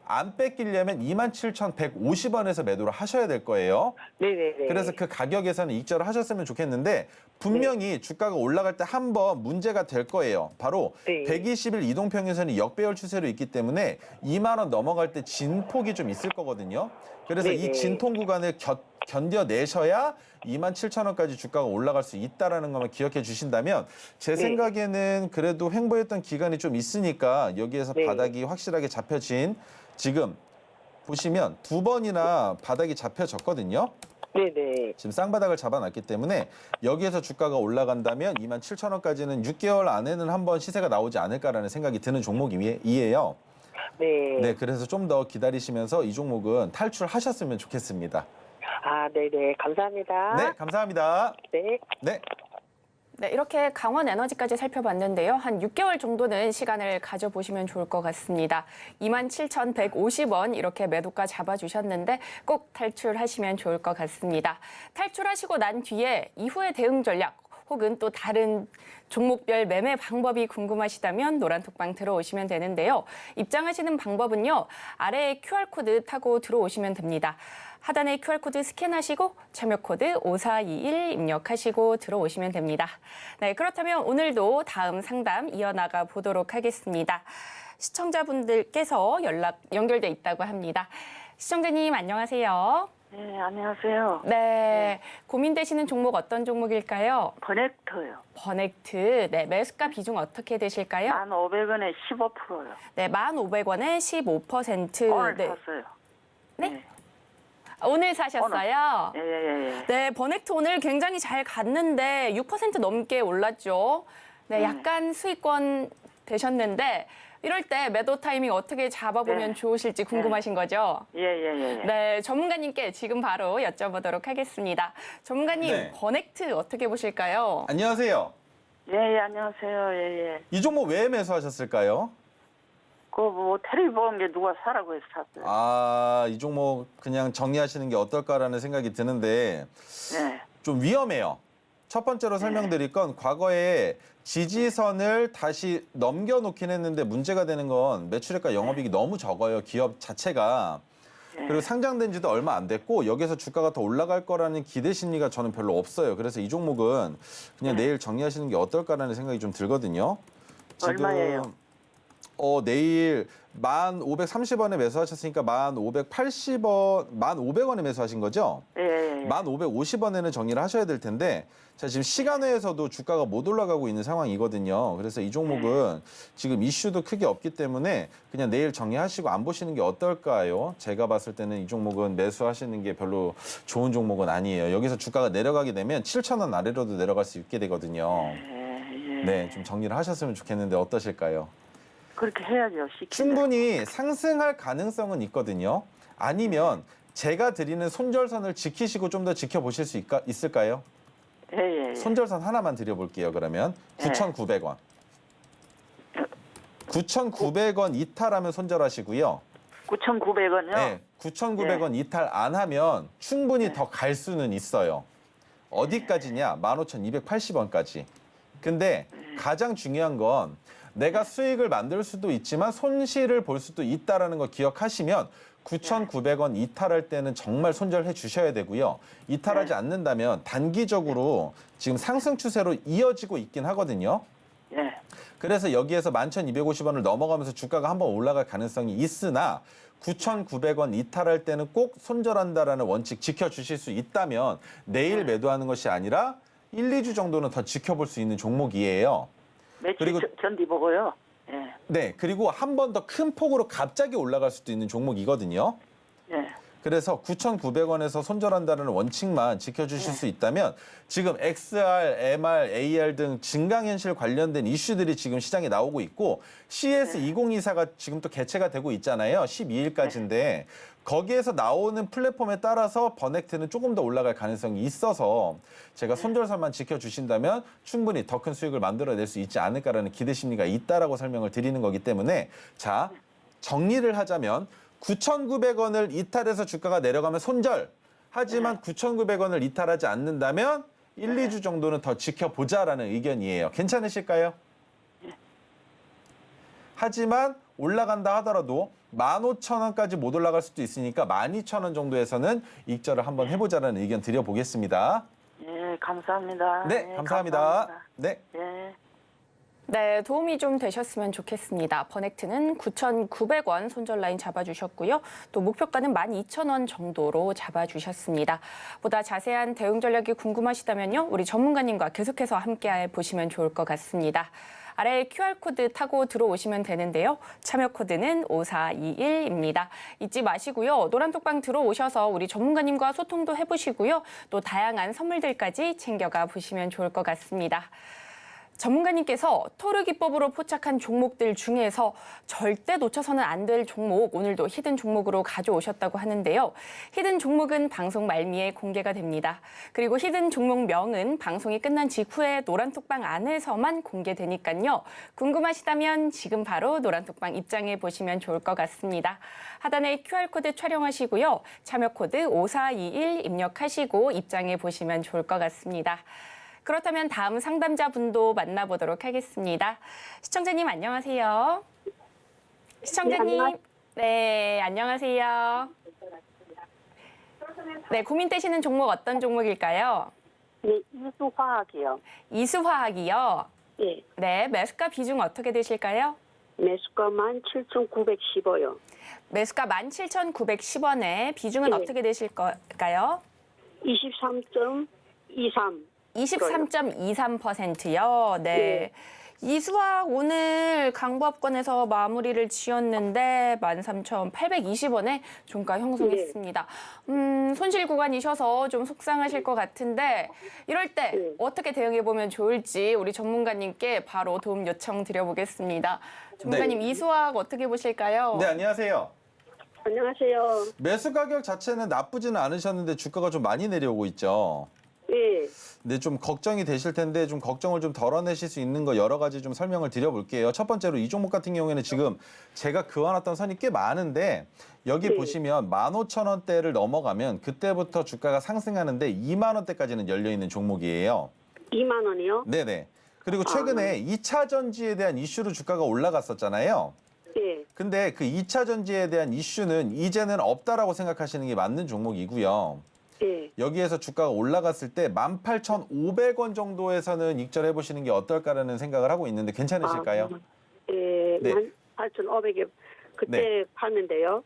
안 뺏기려면 27,150원에서 매도를 하셔야 될 거예요. 네네네. 그래서 그 가격에서는 익절을 하셨으면 좋겠는데 분명히 주가가 올라갈 때 한 번 문제가 될 거예요. 바로 네. 120일 이동평균선이 역배열 추세로 있기 때문에 2만 원 넘어갈 때 진폭이 좀 있을 거거든요. 그래서 네네. 이 진통 구간을 견뎌내셔야 27,000원까지 주가가 올라갈 수 있다는 것만 기억해 주신다면 제 네. 생각에는 그래도 횡보했던 기간이 좀 있으니까 여기에서 네. 바닥이 확실하게 잡혀진 지금 보시면 두 번이나 바닥이 잡혀졌거든요. 네네. 지금 쌍바닥을 잡아놨기 때문에 여기에서 주가가 올라간다면 27,000원까지는 6개월 안에는 한번 시세가 나오지 않을까라는 생각이 드는 종목이에요. 네. 네, 그래서 좀 더 기다리시면서 이 종목은 탈출하셨으면 좋겠습니다. 아, 네네. 감사합니다. 네, 감사합니다. 네. 네. 네, 이렇게 강원 에너지까지 살펴봤는데요. 한 6개월 정도는 시간을 가져보시면 좋을 것 같습니다. 27,150원 이렇게 매도가 잡아주셨는데 꼭 탈출하시면 좋을 것 같습니다. 탈출하시고 난 뒤에 이후의 대응 전략 혹은 또 다른 종목별 매매 방법이 궁금하시다면 노란톡방 들어오시면 되는데요. 입장하시는 방법은요. 아래에 QR코드 타고 들어오시면 됩니다. 하단에 QR코드 스캔하시고 참여코드 5421 입력하시고 들어오시면 됩니다. 네, 그렇다면 오늘도 다음 상담 이어나가 보도록 하겠습니다. 시청자분들께서 연결돼 있다고 합니다. 시청자님 안녕하세요. 네, 안녕하세요. 네, 고민되시는 종목 어떤 종목일까요? 버넥터요. 버넥트, 네, 매수가 비중 어떻게 되실까요? 1,500원에 15%요. 네, 1,500원에 15%. 오늘 네. 샀어요. 네? 오늘 사셨어요? 예. 네, 버넥트 오늘 굉장히 잘 갔는데 6% 넘게 올랐죠. 네, 약간 수익권 되셨는데 이럴 때 매도 타이밍 어떻게 잡아보면 네. 좋으실지 궁금하신 거죠? 예. 네, 전문가님께 지금 바로 여쭤보도록 하겠습니다. 전문가님, 네. 버넥트 어떻게 보실까요? 안녕하세요. 예, 안녕하세요. 예. 이 종목 왜 매수하셨을까요? 뭐 텔레비 보는 게 누가 사라고 해서 샀어요. 아, 이 종목 그냥 정리하시는 게 어떨까라는 생각이 드는데 예. 좀 위험해요. 첫 번째로 설명드릴 건 과거에 지지선을 다시 넘겨놓긴 했는데 문제가 되는 건 매출액과 영업이익이 너무 적어요. 기업 자체가. 그리고 상장된 지도 얼마 안 됐고 여기서 주가가 더 올라갈 거라는 기대 심리가 저는 별로 없어요. 그래서 이 종목은 그냥 내일 정리하시는 게 어떨까라는 생각이 좀 들거든요. 얼마예요? 내일 1,530원에 매수하셨으니까 1,580원에 매수하신 거죠? 예. 1,550원에는 정리를 하셔야 될 텐데 자, 지금 시간외에서도 주가가 못 올라가고 있는 상황이거든요. 그래서 이 종목은 지금 이슈도 크게 없기 때문에 그냥 내일 정리하시고 안 보시는 게 어떨까요? 제가 봤을 때는 이 종목은 매수하시는 게 별로 좋은 종목은 아니에요. 여기서 주가가 내려가게 되면 7,000원 아래로도 내려갈 수 있게 되거든요. 네, 좀 정리를 하셨으면 좋겠는데 어떠실까요? 그렇게 해야죠. 시키면. 충분히 상승할 가능성은 있거든요. 아니면 제가 드리는 손절선을 지키시고 좀 더 지켜보실 수 있을까요? 예. 손절선 하나만 드려볼게요. 그러면 9,900원. 9,900원 이탈하면 손절하시고요. 9,900원요? 네, 9,900원 이탈 안 하면 충분히 더 갈 수는 있어요. 어디까지냐? 15,280원까지. 근데 가장 중요한 건 내가 수익을 만들 수도 있지만 손실을 볼 수도 있다는 거 기억하시면 9,900원 이탈할 때는 정말 손절해 주셔야 되고요. 이탈하지 않는다면 단기적으로 지금 상승 추세로 이어지고 있긴 하거든요. 예. 그래서 여기에서 11,250원을 넘어가면서 주가가 한번 올라갈 가능성이 있으나 9,900원 이탈할 때는 꼭 손절한다라는 원칙 지켜주실 수 있다면 내일 매도하는 것이 아니라 1, 2주 정도는 더 지켜볼 수 있는 종목이에요. 며칠 그리고- 전뒤 보고요. 예. 네, 그리고 한 번 더 큰 폭으로 갑자기 올라갈 수도 있는 종목이거든요. 예. 그래서 9,900원에서 손절한다는 원칙만 지켜주실 수 있다면 지금 XR, MR, AR 등 증강현실 관련된 이슈들이 지금 시장에 나오고 있고 CS2024가 지금 또 개최가 되고 있잖아요. 12일까지인데 거기에서 나오는 플랫폼에 따라서 버넥트는 조금 더 올라갈 가능성이 있어서 제가 손절선만 지켜주신다면 충분히 더 큰 수익을 만들어낼 수 있지 않을까라는 기대 심리가 있다라고 설명을 드리는 거기 때문에 자, 정리를 하자면 9,900원을 이탈해서 주가가 내려가면 손절. 하지만 9,900원을 이탈하지 않는다면 1, 2주 정도는 더 지켜보자라는 의견이에요. 괜찮으실까요? 하지만 올라간다 하더라도 15,000원까지 못 올라갈 수도 있으니까 12,000원 정도에서는 익절을 한번 해보자라는 의견 드려보겠습니다. 예, 감사합니다. 네, 예, 감사합니다. 네. 예. 네, 도움이 좀 되셨으면 좋겠습니다. 버넥트는 9,900원 손절 라인 잡아주셨고요. 또 목표가는 12,000원 정도로 잡아주셨습니다. 보다 자세한 대응 전략이 궁금하시다면요. 우리 전문가님과 계속해서 함께 보시면 좋을 것 같습니다. 아래 QR코드 타고 들어오시면 되는데요. 참여 코드는 5421입니다. 잊지 마시고요. 노란톡방 들어오셔서 우리 전문가님과 소통도 해보시고요. 또 다양한 선물들까지 챙겨가 보시면 좋을 것 같습니다. 전문가님께서 토르 기법으로 포착한 종목들 중에서 절대 놓쳐서는 안 될 종목, 오늘도 히든 종목으로 가져오셨다고 하는데요. 히든 종목은 방송 말미에 공개가 됩니다. 그리고 히든 종목명은 방송이 끝난 직후에 노란톡방 안에서만 공개되니까요. 궁금하시다면 지금 바로 노란톡방 입장해 보시면 좋을 것 같습니다. 하단에 QR코드 촬영하시고요. 참여 코드 5421 입력하시고 입장해 보시면 좋을 것 같습니다. 그렇다면 다음 상담자분도 만나보도록 하겠습니다. 시청자님 안녕하세요. 시청자님, 네, 안녕하세요. 네, 고민되시는 종목 어떤 종목일까요? 네, 이수화학이요. 이수화학이요. 예, 네, 매수가 비중 어떻게 되실까요? 매수가 17,910원요. 매수가 17,910원에 비중은 네. 어떻게 되실까요? 23.23. 23.23%요. 네. 이수학 오늘 강보합권에서 마무리를 지었는데 13,820원에 종가 형성했습니다. 손실 구간이셔서 좀 속상하실 것 같은데 이럴 때 어떻게 대응해 보면 좋을지 우리 전문가님께 바로 도움 요청 드려보겠습니다. 전문가님 이수학 어떻게 보실까요? 네, 안녕하세요. 안녕하세요. 매수 가격 자체는 나쁘지는 않으셨는데 주가가 좀 많이 내려오고 있죠. 예, 네, 좀 걱정이 되실 텐데 좀 걱정을 좀 덜어내실 수 있는 거 여러 가지 좀 설명을 드려볼게요. 첫 번째로 이 종목 같은 경우에는 지금 제가 그어놨던 선이 꽤 많은데 여기 보시면 15,000원대를 넘어가면 그때부터 주가가 상승하는데 2만 원대까지는 열려있는 종목이에요. 2만 원이요? 네네. 그리고 최근에 2차 전지에 대한 이슈로 주가가 올라갔었잖아요. 예, 근데 그 2차 전지에 대한 이슈는 이제는 없다라고 생각하시는 게 맞는 종목이고요. 예. 여기에서 주가가 올라갔을 때 18,500원 정도에서는 익절해 보시는 게 어떨까라는 생각을 하고 있는데 괜찮으실까요? 예, 네. 18,500에 그때 네. 팠는데요.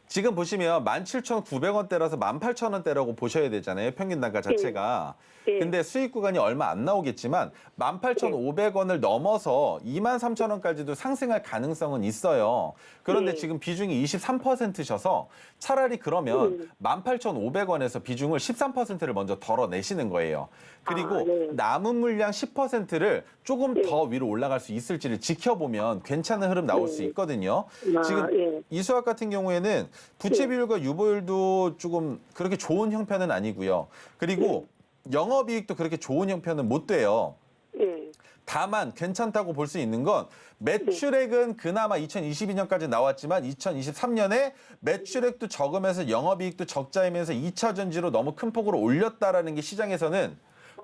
지금 보시면 17,900원대라서 18,000원대라고 보셔야 되잖아요. 평균 단가 자체가. 예. 근데 수익 구간이 얼마 안 나오겠지만 18,500원을 넘어서 23,000원까지도 상승할 가능성은 있어요. 그런데 예. 지금 비중이 23%셔서 차라리 그러면 18,500원에서 비중을 13%를 먼저 덜어내시는 거예요. 그리고 아, 네. 남은 물량 10%를 조금 더 위로 올라갈 수 있을지를 지켜보면 괜찮은 흐름 나올 수 있거든요. 아, 지금 예. 이수학 같은 경우에는 부채 비율과 유보율도 조금 그렇게 좋은 형편은 아니고요. 그리고 영업이익도 그렇게 좋은 형편은 못 돼요. 예. 다만 괜찮다고 볼 수 있는 건 매출액은 그나마 2022년까지 나왔지만 2023년에 매출액도 적으면서 영업이익도 적자이면서 2차 전지로 너무 큰 폭으로 올렸다라는 게 시장에서는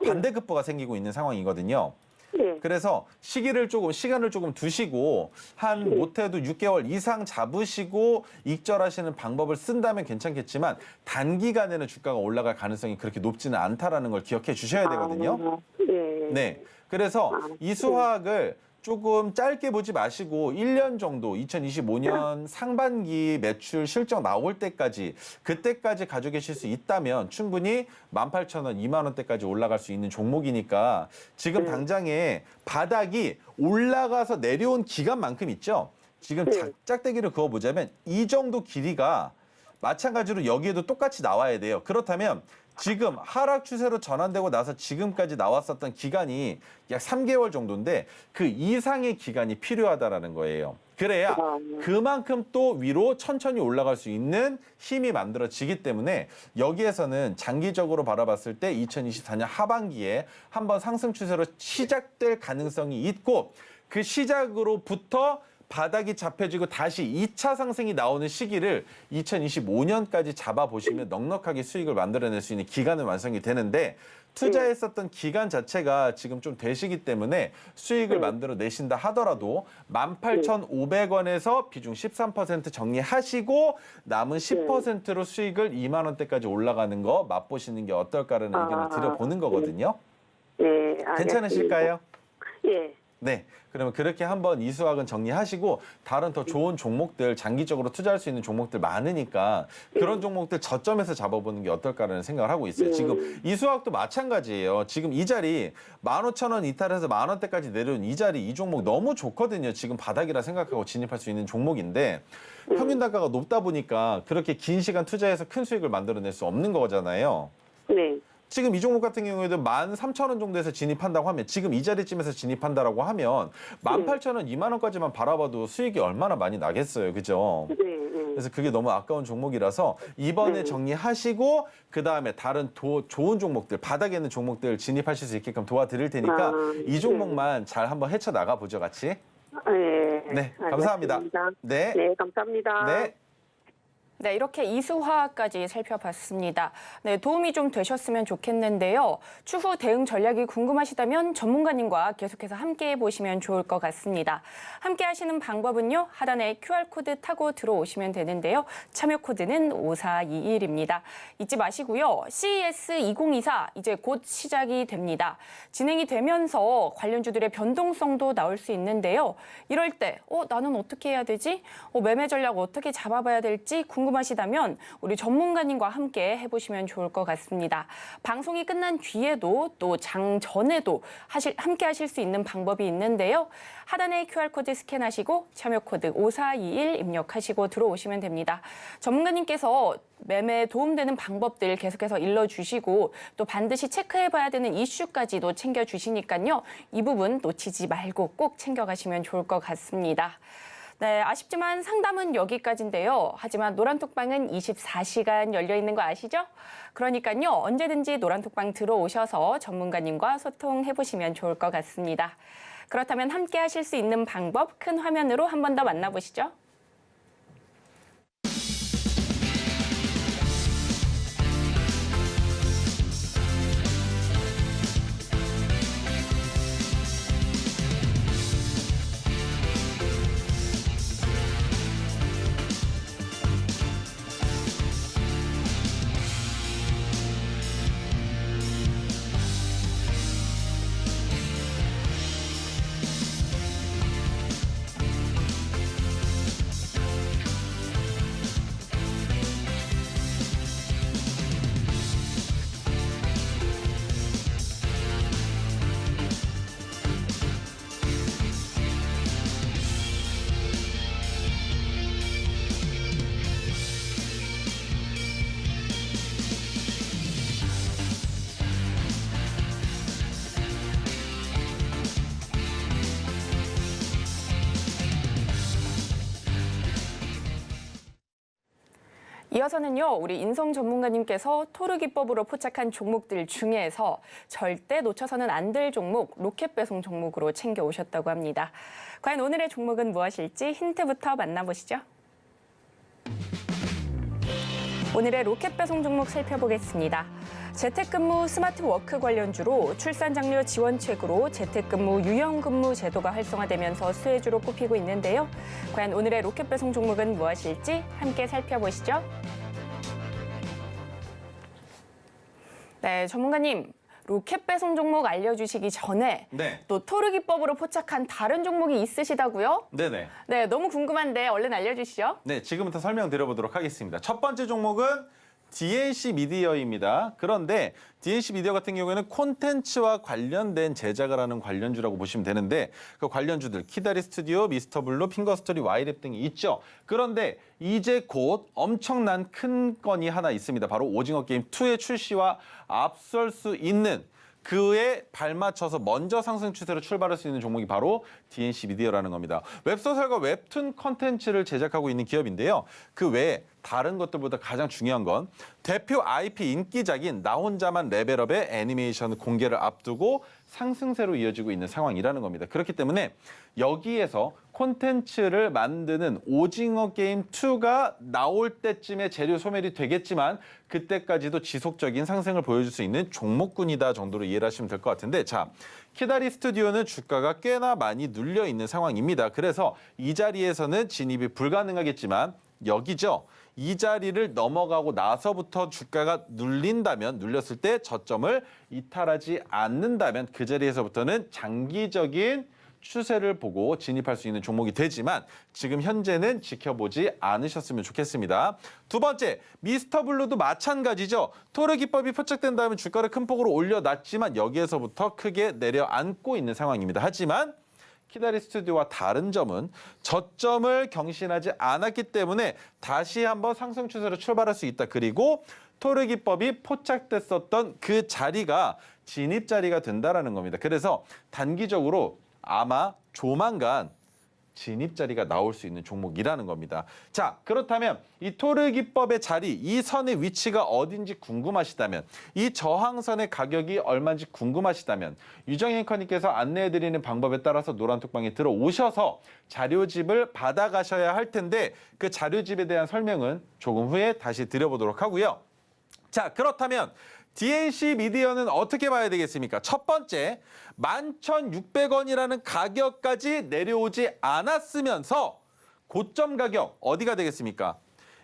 반대급부가 생기고 있는 상황이거든요. 예. 그래서 시간을 조금 두시고 한 못해도 6개월 이상 잡으시고 익절하시는 방법을 쓴다면 괜찮겠지만 단기간에는 주가가 올라갈 가능성이 그렇게 높지는 않다라는 걸 기억해 주셔야 되거든요. 예. 네. 그래서 이수화학을 조금 짧게 보지 마시고 1년 정도 2025년 상반기 매출 실적 나올 때까지 그때까지 가지고 계실 수 있다면 충분히 18,000원, 2만 원대까지 올라갈 수 있는 종목이니까 지금 당장에 바닥이 올라가서 내려온 기간만큼 있죠. 지금 짝대기를 그어보자면 이 정도 길이가 마찬가지로 여기에도 똑같이 나와야 돼요. 그렇다면 지금 하락 추세로 전환되고 나서 지금까지 나왔었던 기간이 약 3개월 정도인데 그 이상의 기간이 필요하다라는 거예요. 그래야 그만큼 또 위로 천천히 올라갈 수 있는 힘이 만들어지기 때문에 여기에서는 장기적으로 바라봤을 때 2024년 하반기에 한번 상승 추세로 시작될 가능성이 있고 그 시작으로부터 바닥이 잡혀지고 다시 2차 상승이 나오는 시기를 2025년까지 잡아보시면 넉넉하게 수익을 만들어낼 수 있는 기간은 완성이 되는데 투자했었던 기간 자체가 지금 좀 되시기 때문에 수익을 만들어 내신다 하더라도 18,500원에서 비중 13% 정리하시고 남은 10%로 수익을 2만 원대까지 올라가는 거 맛보시는 게 어떨까라는 의견을 드려보는 거거든요. 예. 알겠습니다. 괜찮으실까요? 예. 네. 그러면 그렇게 한번 이 수확은 정리하시고 다른 더 좋은 종목들, 장기적으로 투자할 수 있는 종목들 많으니까 그런 종목들 저점에서 잡아보는 게 어떨까라는 생각을 하고 있어요. 지금 이 수확도 마찬가지예요. 지금 이 자리 15,000원 이탈해서 10,000원대까지 내려온 이 자리 이 종목 너무 좋거든요. 지금 바닥이라 생각하고 진입할 수 있는 종목인데 평균 단가가 높다 보니까 그렇게 긴 시간 투자해서 큰 수익을 만들어낼 수 없는 거잖아요. 네. 지금 이 종목 같은 경우에도 13,000원 정도에서 진입한다고 하면 지금 이 자리쯤에서 진입한다라고 하면 18,000원, 2만 원까지만 바라봐도 수익이 얼마나 많이 나겠어요. 그죠? 네. 그래서 그게 너무 아까운 종목이라서 이번에 정리하시고 그다음에 다른 좋은 종목들, 바닥에 있는 종목들 진입하실 수 있게끔 도와드릴 테니까 이 종목만 잘 한번 헤쳐나가 보죠, 같이. 네. 네, 감사합니다. 알겠습니다. 네. 네, 감사합니다. 네. 네, 이렇게 이수화까지 살펴봤습니다. 네, 도움이 좀 되셨으면 좋겠는데요. 추후 대응 전략이 궁금하시다면 전문가님과 계속해서 함께 보시면 좋을 것 같습니다. 함께 하시는 방법은요. 하단에 QR코드 타고 들어오시면 되는데요. 참여 코드는 5421입니다. 잊지 마시고요. CES 2024 이제 곧 시작이 됩니다. 진행이 되면서 관련주들의 변동성도 나올 수 있는데요. 이럴 때 나는 어떻게 해야 되지? 매매 전략 어떻게 잡아봐야 될지 궁금하시다면 우리 전문가님과 함께 해보시면 좋을 것 같습니다. 방송이 끝난 뒤에도 또 장 전에도 함께 하실 수 있는 방법이 있는데요. 하단에 QR코드 스캔하시고 참여 코드 5421 입력하시고 들어오시면 됩니다. 전문가님께서 매매에 도움되는 방법들 계속해서 일러주시고 또 반드시 체크해봐야 되는 이슈까지도 챙겨주시니까요. 이 부분 놓치지 말고 꼭 챙겨가시면 좋을 것 같습니다. 네, 아쉽지만 상담은 여기까지인데요. 하지만 노란톡방은 24시간 열려 있는 거 아시죠? 그러니까요, 언제든지 노란톡방 들어오셔서 전문가님과 소통해보시면 좋을 것 같습니다. 그렇다면 함께 하실 수 있는 방법 큰 화면으로 한 번 더 만나보시죠. 이어서는요, 우리 인성 전문가님께서 토르 기법으로 포착한 종목들 중에서 절대 놓쳐서는 안 될 종목, 로켓 배송 종목으로 챙겨오셨다고 합니다. 과연 오늘의 종목은 무엇일지 힌트부터 만나보시죠. 오늘의 로켓 배송 종목 살펴보겠습니다. 재택근무 스마트워크 관련주로 출산 장려 지원책으로 재택근무 유연근무 제도가 활성화되면서 수혜주로 꼽히고 있는데요. 과연 오늘의 로켓 배송 종목은 무엇일지 함께 살펴보시죠. 네, 전문가님. 로켓 배송 종목 알려주시기 전에 또 토르 기법으로 포착한 다른 종목이 있으시다고요? 네네. 네, 너무 궁금한데 얼른 알려주시죠. 네, 지금부터 설명드려보도록 하겠습니다. 첫 번째 종목은 DNC 미디어입니다. 그런데 DNC 미디어 같은 경우에는 콘텐츠와 관련된 제작을 하는 관련주라고 보시면 되는데 그 관련주들 키다리 스튜디오, 미스터블루, 핑거스토리, 와이랩 등이 있죠. 그런데 이제 곧 엄청난 큰 건이 하나 있습니다. 바로 오징어 게임 2의 출시와 앞설 수 있는 그에 발맞춰서 먼저 상승 추세로 출발할 수 있는 종목이 바로 DNC 미디어라는 겁니다. 웹소설과 웹툰 컨텐츠를 제작하고 있는 기업인데요. 그 외에 다른 것들보다 가장 중요한 건 대표 IP 인기작인 나 혼자만 레벨업의 애니메이션 공개를 앞두고 상승세로 이어지고 있는 상황이라는 겁니다. 그렇기 때문에 여기에서 콘텐츠를 만드는 오징어 게임 2가 나올 때쯤에 재료 소멸이 되겠지만 그때까지도 지속적인 상승을 보여줄 수 있는 종목군이다 정도로 이해를 하시면 될 것 같은데 자, 키다리 스튜디오는 주가가 꽤나 많이 눌려 있는 상황입니다. 그래서 이 자리에서는 진입이 불가능하겠지만 여기죠. 이 자리를 넘어가고 나서부터 주가가 눌렸을 때 저점을 이탈하지 않는다면 그 자리에서부터는 장기적인 추세를 보고 진입할 수 있는 종목이 되지만 지금 현재는 지켜보지 않으셨으면 좋겠습니다. 두 번째, 미스터블루도 마찬가지죠. 토르 기법이 포착된 다음에 주가를 큰 폭으로 올려놨지만 여기에서부터 크게 내려앉고 있는 상황입니다. 하지만 키다리 스튜디오와 다른 점은 저점을 경신하지 않았기 때문에 다시 한번 상승 추세로 출발할 수 있다. 그리고 토르 기법이 포착됐었던 그 자리가 진입 자리가 된다라는 겁니다. 그래서 단기적으로 아마 조만간 진입 자리가 나올 수 있는 종목이라는 겁니다. 자, 그렇다면 이 토르 기법의 자리, 이 선의 위치가 어딘지 궁금하시다면, 이 저항선의 가격이 얼마인지 궁금하시다면 유정 앵커님께서 안내해드리는 방법에 따라서 노란톡방에 들어오셔서 자료집을 받아가셔야 할 텐데 그 자료집에 대한 설명은 조금 후에 다시 드려보도록 하고요. 자, 그렇다면 DNC 미디어는 어떻게 봐야 되겠습니까? 첫 번째, 11,600원이라는 가격까지 내려오지 않았으면서 고점 가격 어디가 되겠습니까?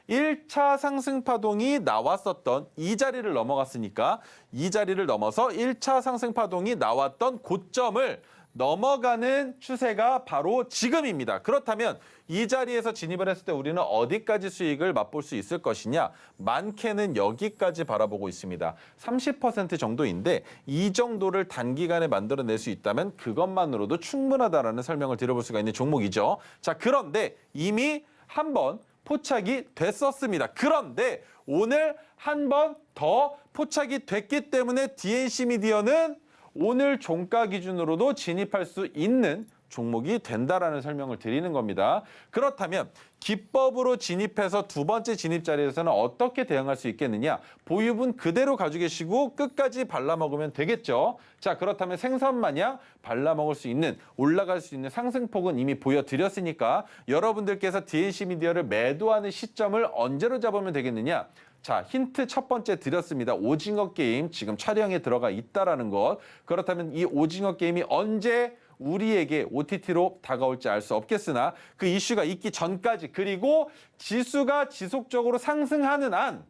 1차 상승 파동이 나왔었던 이 자리를 넘어갔으니까 이 자리를 넘어서 1차 상승 파동이 나왔던 고점을 넘어가는 추세가 바로 지금입니다. 그렇다면 이 자리에서 진입을 했을 때 우리는 어디까지 수익을 맛볼 수 있을 것이냐? 많게는 여기까지 바라보고 있습니다. 30% 정도인데 이 정도를 단기간에 만들어낼 수 있다면 그것만으로도 충분하다라는 설명을 드려볼 수가 있는 종목이죠. 자, 그런데 이미 한번 포착이 됐었습니다. 그런데 오늘 한 번 더 포착이 됐기 때문에 DNC 미디어는 오늘 종가 기준으로도 진입할 수 있는 종목이 된다라는 설명을 드리는 겁니다. 그렇다면 기법으로 진입해서 두 번째 진입 자리에서는 어떻게 대응할 수 있겠느냐? 보유분 그대로 가지고 계시고 끝까지 발라먹으면 되겠죠. 자, 그렇다면 생선 마냥 발라먹을 수 있는, 올라갈 수 있는 상승폭은 이미 보여드렸으니까 여러분들께서 DNC 미디어를 매도하는 시점을 언제로 잡으면 되겠느냐? 자, 힌트 첫 번째 드렸습니다. 오징어 게임 지금 촬영에 들어가 있다라는 것. 그렇다면 이 오징어 게임이 언제 우리에게 OTT로 다가올지 알 수 없겠으나 그 이슈가 있기 전까지, 그리고 지수가 지속적으로 상승하는 한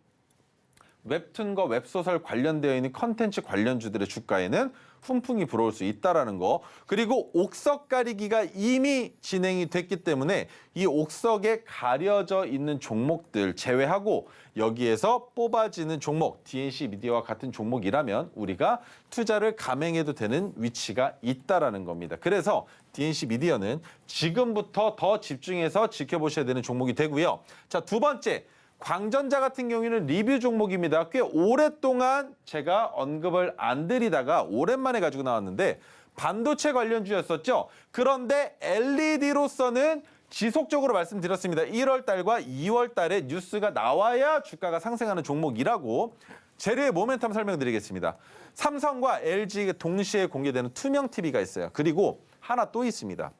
웹툰과 웹소설 관련되어 있는 컨텐츠 관련주들의 주가에는 훈풍이 불어올 수 있다라는 거. 그리고 옥석 가리기가 이미 진행이 됐기 때문에 이 옥석에 가려져 있는 종목들 제외하고 여기에서 뽑아지는 종목, DNC 미디어와 같은 종목이라면 우리가 투자를 감행해도 되는 위치가 있다라는 겁니다. 그래서 DNC 미디어는 지금부터 더 집중해서 지켜보셔야 되는 종목이 되고요. 자, 두 번째. 광전자 같은 경우에는 리뷰 종목입니다. 꽤 오랫동안 제가 언급을 안 드리다가 오랜만에 가지고 나왔는데 반도체 관련주였었죠. 그런데 LED로서는 지속적으로 말씀드렸습니다. 1월 달과 2월 달에 뉴스가 나와야 주가가 상승하는 종목이라고. 재료의 모멘텀 설명드리겠습니다. 삼성과 LG 동시에 공개되는 투명 TV가 있어요. 그리고 하나 또 있습니다.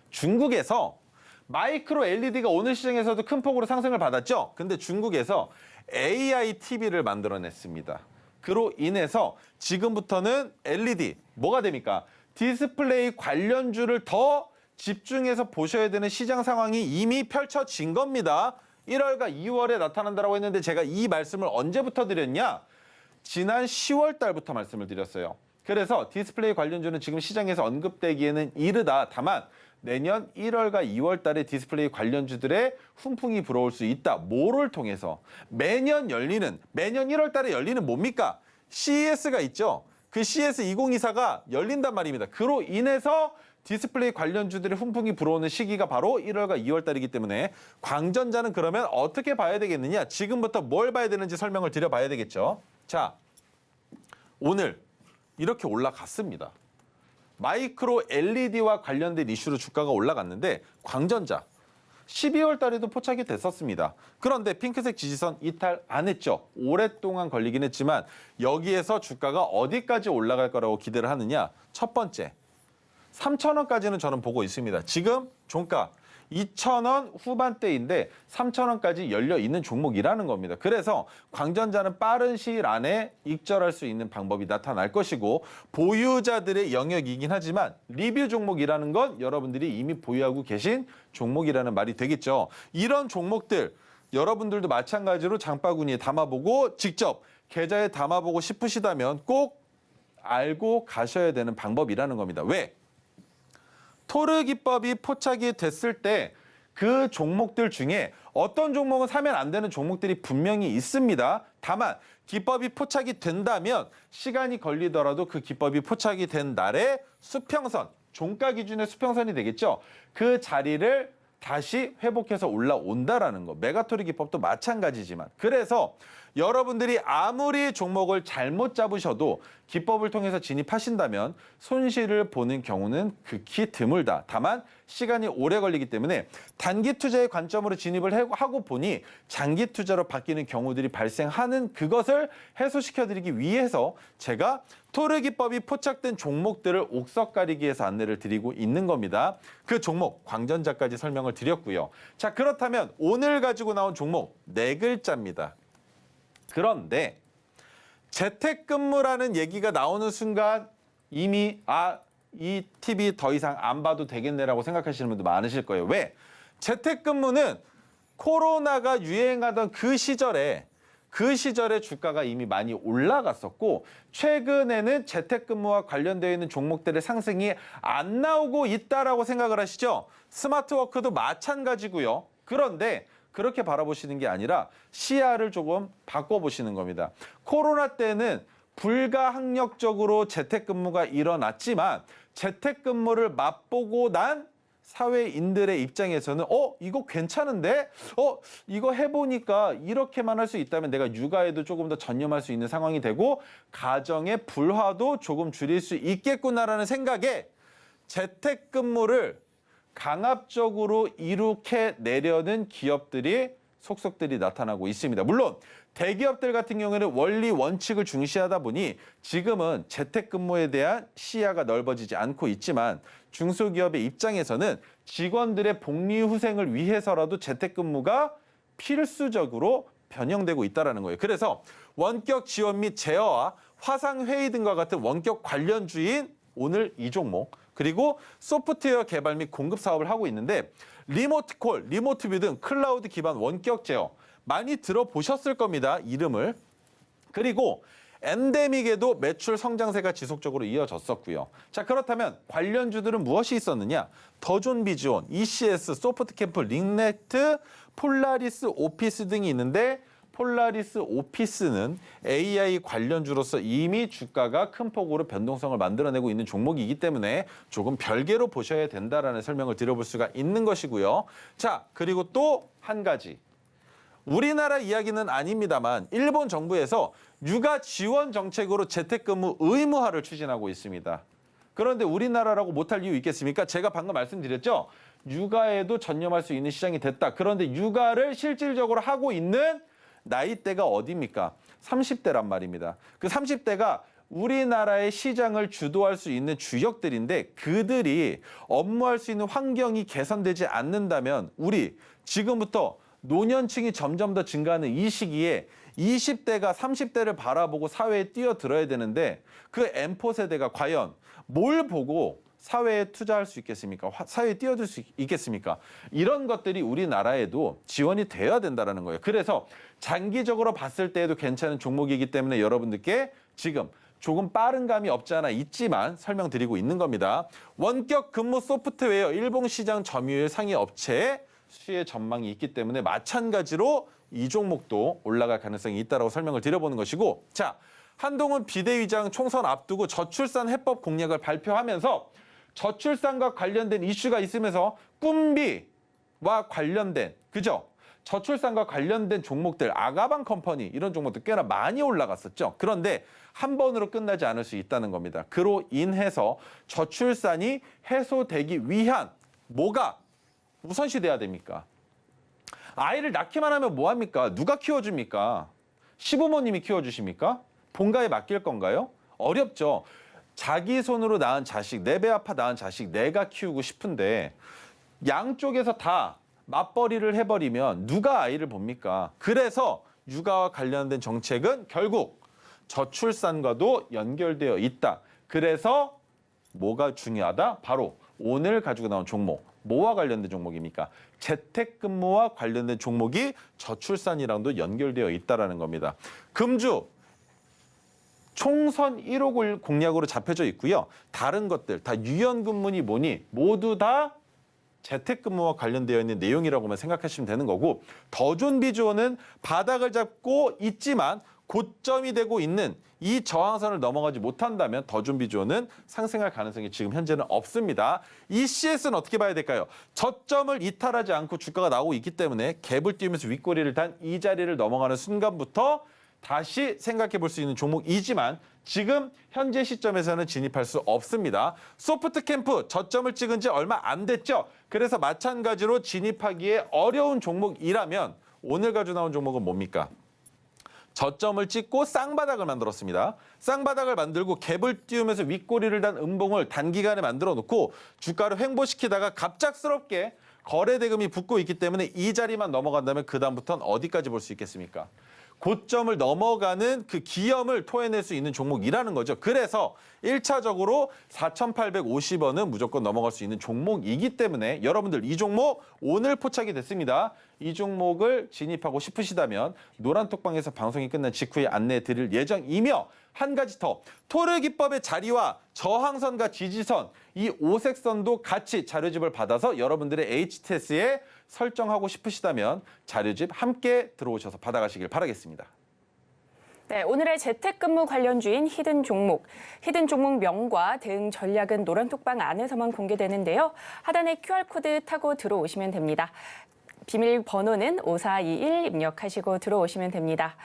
중국에서 마이크로 LED가 오늘 시장에서도 큰 폭으로 상승을 받았죠. 근데 중국에서 AI TV를 만들어냈습니다. 그로 인해서 지금부터는 LED 뭐가 됩니까? 디스플레이 관련주를 더 집중해서 보셔야 되는 시장 상황이 이미 펼쳐진 겁니다. 1월과 2월에 나타난다고 했는데 제가 이 말씀을 언제부터 드렸냐? 지난 10월 달부터 말씀을 드렸어요. 그래서 디스플레이 관련주는 지금 시장에서 언급되기에는 이르다. 다만 내년 1월과 2월 달에 디스플레이 관련주들의 훈풍이 불어올 수 있다. 뭐를 통해서? 매년 1월 달에 열리는 뭡니까? CES가 있죠. 그 CES 2024가 열린단 말입니다. 그로 인해서 디스플레이 관련주들의 훈풍이 불어오는 시기가 바로 1월과 2월 달이기 때문에 광전자는 그러면 어떻게 봐야 되겠느냐? 지금부터 뭘 봐야 되는지 설명을 드려봐야 되겠죠. 자, 오늘 이렇게 올라갔습니다. 마이크로 LED와 관련된 이슈로 주가가 올라갔는데 광전자 12월 달에도 포착이 됐었습니다. 그런데 핑크색 지지선 이탈 안 했죠. 오랫동안 걸리긴 했지만 여기에서 주가가 어디까지 올라갈 거라고 기대를 하느냐. 첫 번째, 3,000원까지는 저는 보고 있습니다. 지금 종가 2,000원 후반대인데 3,000원까지 열려 있는 종목이라는 겁니다. 그래서 광전자는 빠른 시일 안에 익절할 수 있는 방법이 나타날 것이고 보유자들의 영역이긴 하지만 리뷰 종목이라는 건 여러분들이 이미 보유하고 계신 종목이라는 말이 되겠죠. 이런 종목들 여러분들도 마찬가지로 장바구니에 담아보고 직접 계좌에 담아보고 싶으시다면 꼭 알고 가셔야 되는 방법이라는 겁니다. 왜? 토르 기법이 포착이 됐을 때 그 종목들 중에 어떤 종목은 사면 안 되는 종목들이 분명히 있습니다. 다만 기법이 포착이 된다면 시간이 걸리더라도 그 기법이 포착이 된 날에 수평선, 종가 기준의 수평선이 되겠죠. 그 자리를 다시 회복해서 올라온다라는 거. 메가토르 기법도 마찬가지지만. 그래서 여러분들이 아무리 종목을 잘못 잡으셔도 기법을 통해서 진입하신다면 손실을 보는 경우는 극히 드물다. 다만 시간이 오래 걸리기 때문에 단기 투자의 관점으로 진입을 하고 보니 장기 투자로 바뀌는 경우들이 발생하는 그것을 해소시켜드리기 위해서 제가 토르 기법이 포착된 종목들을 옥석가리기에서 안내를 드리고 있는 겁니다. 그 종목 광전자까지 설명을 드렸고요. 자, 그렇다면 오늘 가지고 나온 종목 4글자입니다. 그런데 재택근무라는 얘기가 나오는 순간 이미 이 TV 더 이상 안 봐도 되겠네라고 생각하시는 분도 많으실 거예요. 왜? 재택근무는 코로나가 유행하던 그 시절에 주가가 이미 많이 올라갔었고 최근에는 재택근무와 관련되어 있는 종목들의 상승이 안 나오고 있다라고 생각을 하시죠? 스마트워크도 마찬가지고요. 그런데 그렇게 바라보시는 게 아니라 시야를 조금 바꿔보시는 겁니다. 코로나 때는 불가항력적으로 재택근무가 일어났지만 재택근무를 맛보고 난 사회인들의 입장에서는 이거 괜찮은데? 이거 해보니까 이렇게만 할 수 있다면 내가 육아에도 조금 더 전념할 수 있는 상황이 되고 가정의 불화도 조금 줄일 수 있겠구나라는 생각에 재택근무를 강압적으로 이룩해내려는 기업들이 속속들이 나타나고 있습니다. 물론 대기업들 같은 경우에는 원리 원칙을 중시하다 보니 지금은 재택근무에 대한 시야가 넓어지지 않고 있지만 중소기업의 입장에서는 직원들의 복리후생을 위해서라도 재택근무가 필수적으로 변형되고 있다는 거예요. 그래서 원격 지원 및 제어와 화상회의 등과 같은 원격 관련주인 오늘 이 종목 그리고 소프트웨어 개발 및 공급 사업을 하고 있는데 리모트 콜, 리모트 뷰 등 클라우드 기반 원격 제어 많이 들어보셨을 겁니다. 이름을. 그리고 엔데믹에도 매출 성장세가 지속적으로 이어졌었고요. 자, 그렇다면 관련주들은 무엇이 있었느냐? 더존 비즈온, ECS, 소프트캠프, 링넥트, 폴라리스 오피스 등이 있는데 폴라리스 오피스는 AI 관련주로서 이미 주가가 큰 폭으로 변동성을 만들어내고 있는 종목이기 때문에 조금 별개로 보셔야 된다라는 설명을 드려볼 수가 있는 것이고요. 자, 그리고 또 한 가지. 우리나라 이야기는 아닙니다만 일본 정부에서 육아 지원 정책으로 재택근무 의무화를 추진하고 있습니다. 그런데 우리나라라고 못할 이유 있겠습니까? 제가 방금 말씀드렸죠. 육아에도 전념할 수 있는 시장이 됐다. 그런데 육아를 실질적으로 하고 있는 나이대가 어디입니까? 30대란 말입니다. 그 30대가 우리나라의 시장을 주도할 수 있는 주역들인데 그들이 업무할 수 있는 환경이 개선되지 않는다면 우리 지금부터 노년층이 점점 더 증가하는 이 시기에 20대가 30대를 바라보고 사회에 뛰어들어야 되는데 그 M4 세대가 과연 뭘 보고 사회에 투자할 수 있겠습니까? 사회에 뛰어들 수 있겠습니까? 이런 것들이 우리나라에도 지원이 되어야 된다는 거예요. 그래서 장기적으로 봤을 때에도 괜찮은 종목이기 때문에 여러분들께 지금 조금 빠른 감이 없지 않아 있지만 설명드리고 있는 겁니다. 원격 근무 소프트웨어 일본 시장 점유율 상위 업체의 수혜 전망이 있기 때문에 마찬가지로 이 종목도 올라갈 가능성이 있다고 설명을 드려보는 것이고 자, 한동훈 비대위장 총선 앞두고 저출산 해법 공약을 발표하면서 저출산과 관련된 이슈가 있으면서 꿈비와 관련된 그죠? 저출산과 관련된 종목들 아가방 컴퍼니 이런 종목들 꽤나 많이 올라갔었죠. 그런데 한 번으로 끝나지 않을 수 있다는 겁니다. 그로 인해서 저출산이 해소되기 위한 뭐가 우선시돼야 됩니까? 아이를 낳기만 하면 뭐합니까? 누가 키워줍니까? 시부모님이 키워주십니까? 본가에 맡길 건가요? 어렵죠. 자기 손으로 낳은 자식, 내 배 아파 낳은 자식 내가 키우고 싶은데 양쪽에서 다 맞벌이를 해버리면 누가 아이를 봅니까? 그래서 육아와 관련된 정책은 결국 저출산과도 연결되어 있다. 그래서 뭐가 중요하다? 바로 오늘 가지고 나온 종목. 뭐와 관련된 종목입니까? 재택근무와 관련된 종목이 저출산이랑도 연결되어 있다는 겁니다. 금주 총선 1호 공약으로 잡혀져 있고요. 다른 것들 다 유연근무니 뭐니 모두 다 재택근무와 관련되어 있는 내용이라고만 생각하시면 되는 거고, 더 좋은 비주어는 바닥을 잡고 있지만 고점이 되고 있는 이 저항선을 넘어가지 못한다면 더 좋은 비주어는 상승할 가능성이 지금 현재는 없습니다. 이 CS는 어떻게 봐야 될까요? 저점을 이탈하지 않고 주가가 나오고 있기 때문에 갭을 띄우면서 윗꼬리를 단 이 자리를 넘어가는 순간부터 다시 생각해 볼 수 있는 종목이지만 지금 현재 시점에서는 진입할 수 없습니다. 소프트 캠프 저점을 찍은 지 얼마 안 됐죠. 그래서 마찬가지로 진입하기에 어려운 종목이라면 오늘 가지고 나온 종목은 뭡니까? 저점을 찍고 쌍바닥을 만들었습니다. 쌍바닥을 만들고 갭을 띄우면서 윗꼬리를 단 음봉을 단기간에 만들어 놓고 주가를 횡보시키다가 갑작스럽게 거래 대금이 붙고 있기 때문에 이 자리만 넘어간다면 그다음부터는 어디까지 볼 수 있겠습니까? 고점을 넘어가는 그 기염을 토해낼 수 있는 종목이라는 거죠. 그래서 1차적으로 4,850원은 무조건 넘어갈 수 있는 종목이기 때문에 여러분들 이 종목 오늘 포착이 됐습니다. 이 종목을 진입하고 싶으시다면 노란톡방에서 방송이 끝난 직후에 안내해 드릴 예정이며, 한 가지 더, 토르 기법의 자리와 저항선과 지지선, 이 오색선도 같이 자료집을 받아서 여러분들의 HTS에 설정하고 싶으시다면 자료집 함께 들어오셔서 받아가시길 바라겠습니다. 네, 오늘의 재택근무 관련주인 히든 종목 명과 대응 전략은 노란톡방 안에서만 공개되는데요. 하단에 QR코드 타고 들어오시면 됩니다. 비밀번호는 5421 입력하시고 들어오시면 됩니다.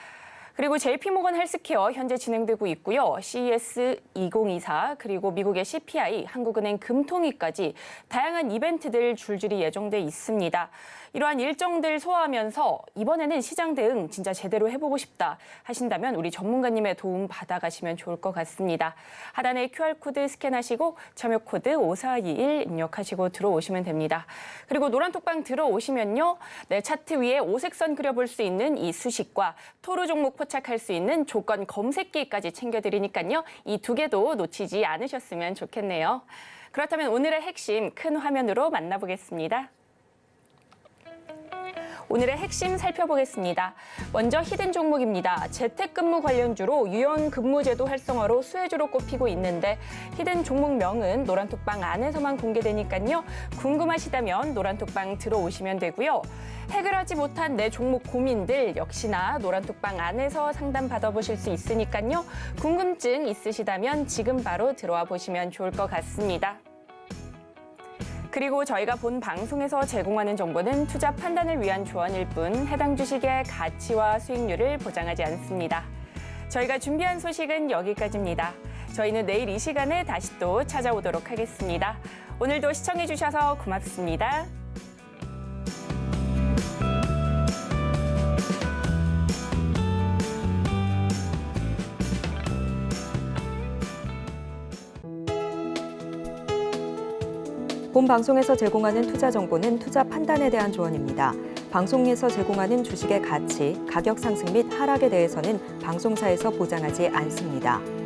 그리고 JP모건 헬스케어 현재 진행되고 있고요. CES 2024 그리고 미국의 CPI, 한국은행 금통위까지 다양한 이벤트들 줄줄이 예정돼 있습니다. 이러한 일정들 소화하면서 이번에는 시장 대응 진짜 제대로 해보고 싶다 하신다면 우리 전문가님의 도움 받아가시면 좋을 것 같습니다. 하단에 QR코드 스캔하시고 참여 코드 5421 입력하시고 들어오시면 됩니다. 그리고 노란톡방 들어오시면요. 네, 차트 위에 오색선 그려볼 수 있는 이 수식과 토르 종목 포착할 수 있는 조건 검색기까지 챙겨드리니까요. 이 두 개도 놓치지 않으셨으면 좋겠네요. 그렇다면 오늘의 핵심 큰 화면으로 만나보겠습니다. 오늘의 핵심 살펴보겠습니다. 먼저 히든 종목입니다. 재택근무 관련주로 유연근무제도 활성화로 수혜주로 꼽히고 있는데 히든 종목명은 노란톡방 안에서만 공개되니까요. 궁금하시다면 노란톡방 들어오시면 되고요. 해결하지 못한 내 종목 고민들 역시나 노란톡방 안에서 상담 받아보실 수 있으니까요. 궁금증 있으시다면 지금 바로 들어와 보시면 좋을 것 같습니다. 그리고 저희가 본 방송에서 제공하는 정보는 투자 판단을 위한 조언일 뿐 해당 주식의 가치와 수익률을 보장하지 않습니다. 저희가 준비한 소식은 여기까지입니다. 저희는 내일 이 시간에 다시 또 찾아오도록 하겠습니다. 오늘도 시청해주셔서 고맙습니다. 본 방송에서 제공하는 투자 정보는 투자 판단에 대한 조언입니다. 방송에서 제공하는 주식의 가치, 가격 상승 및 하락에 대해서는 방송사에서 보장하지 않습니다.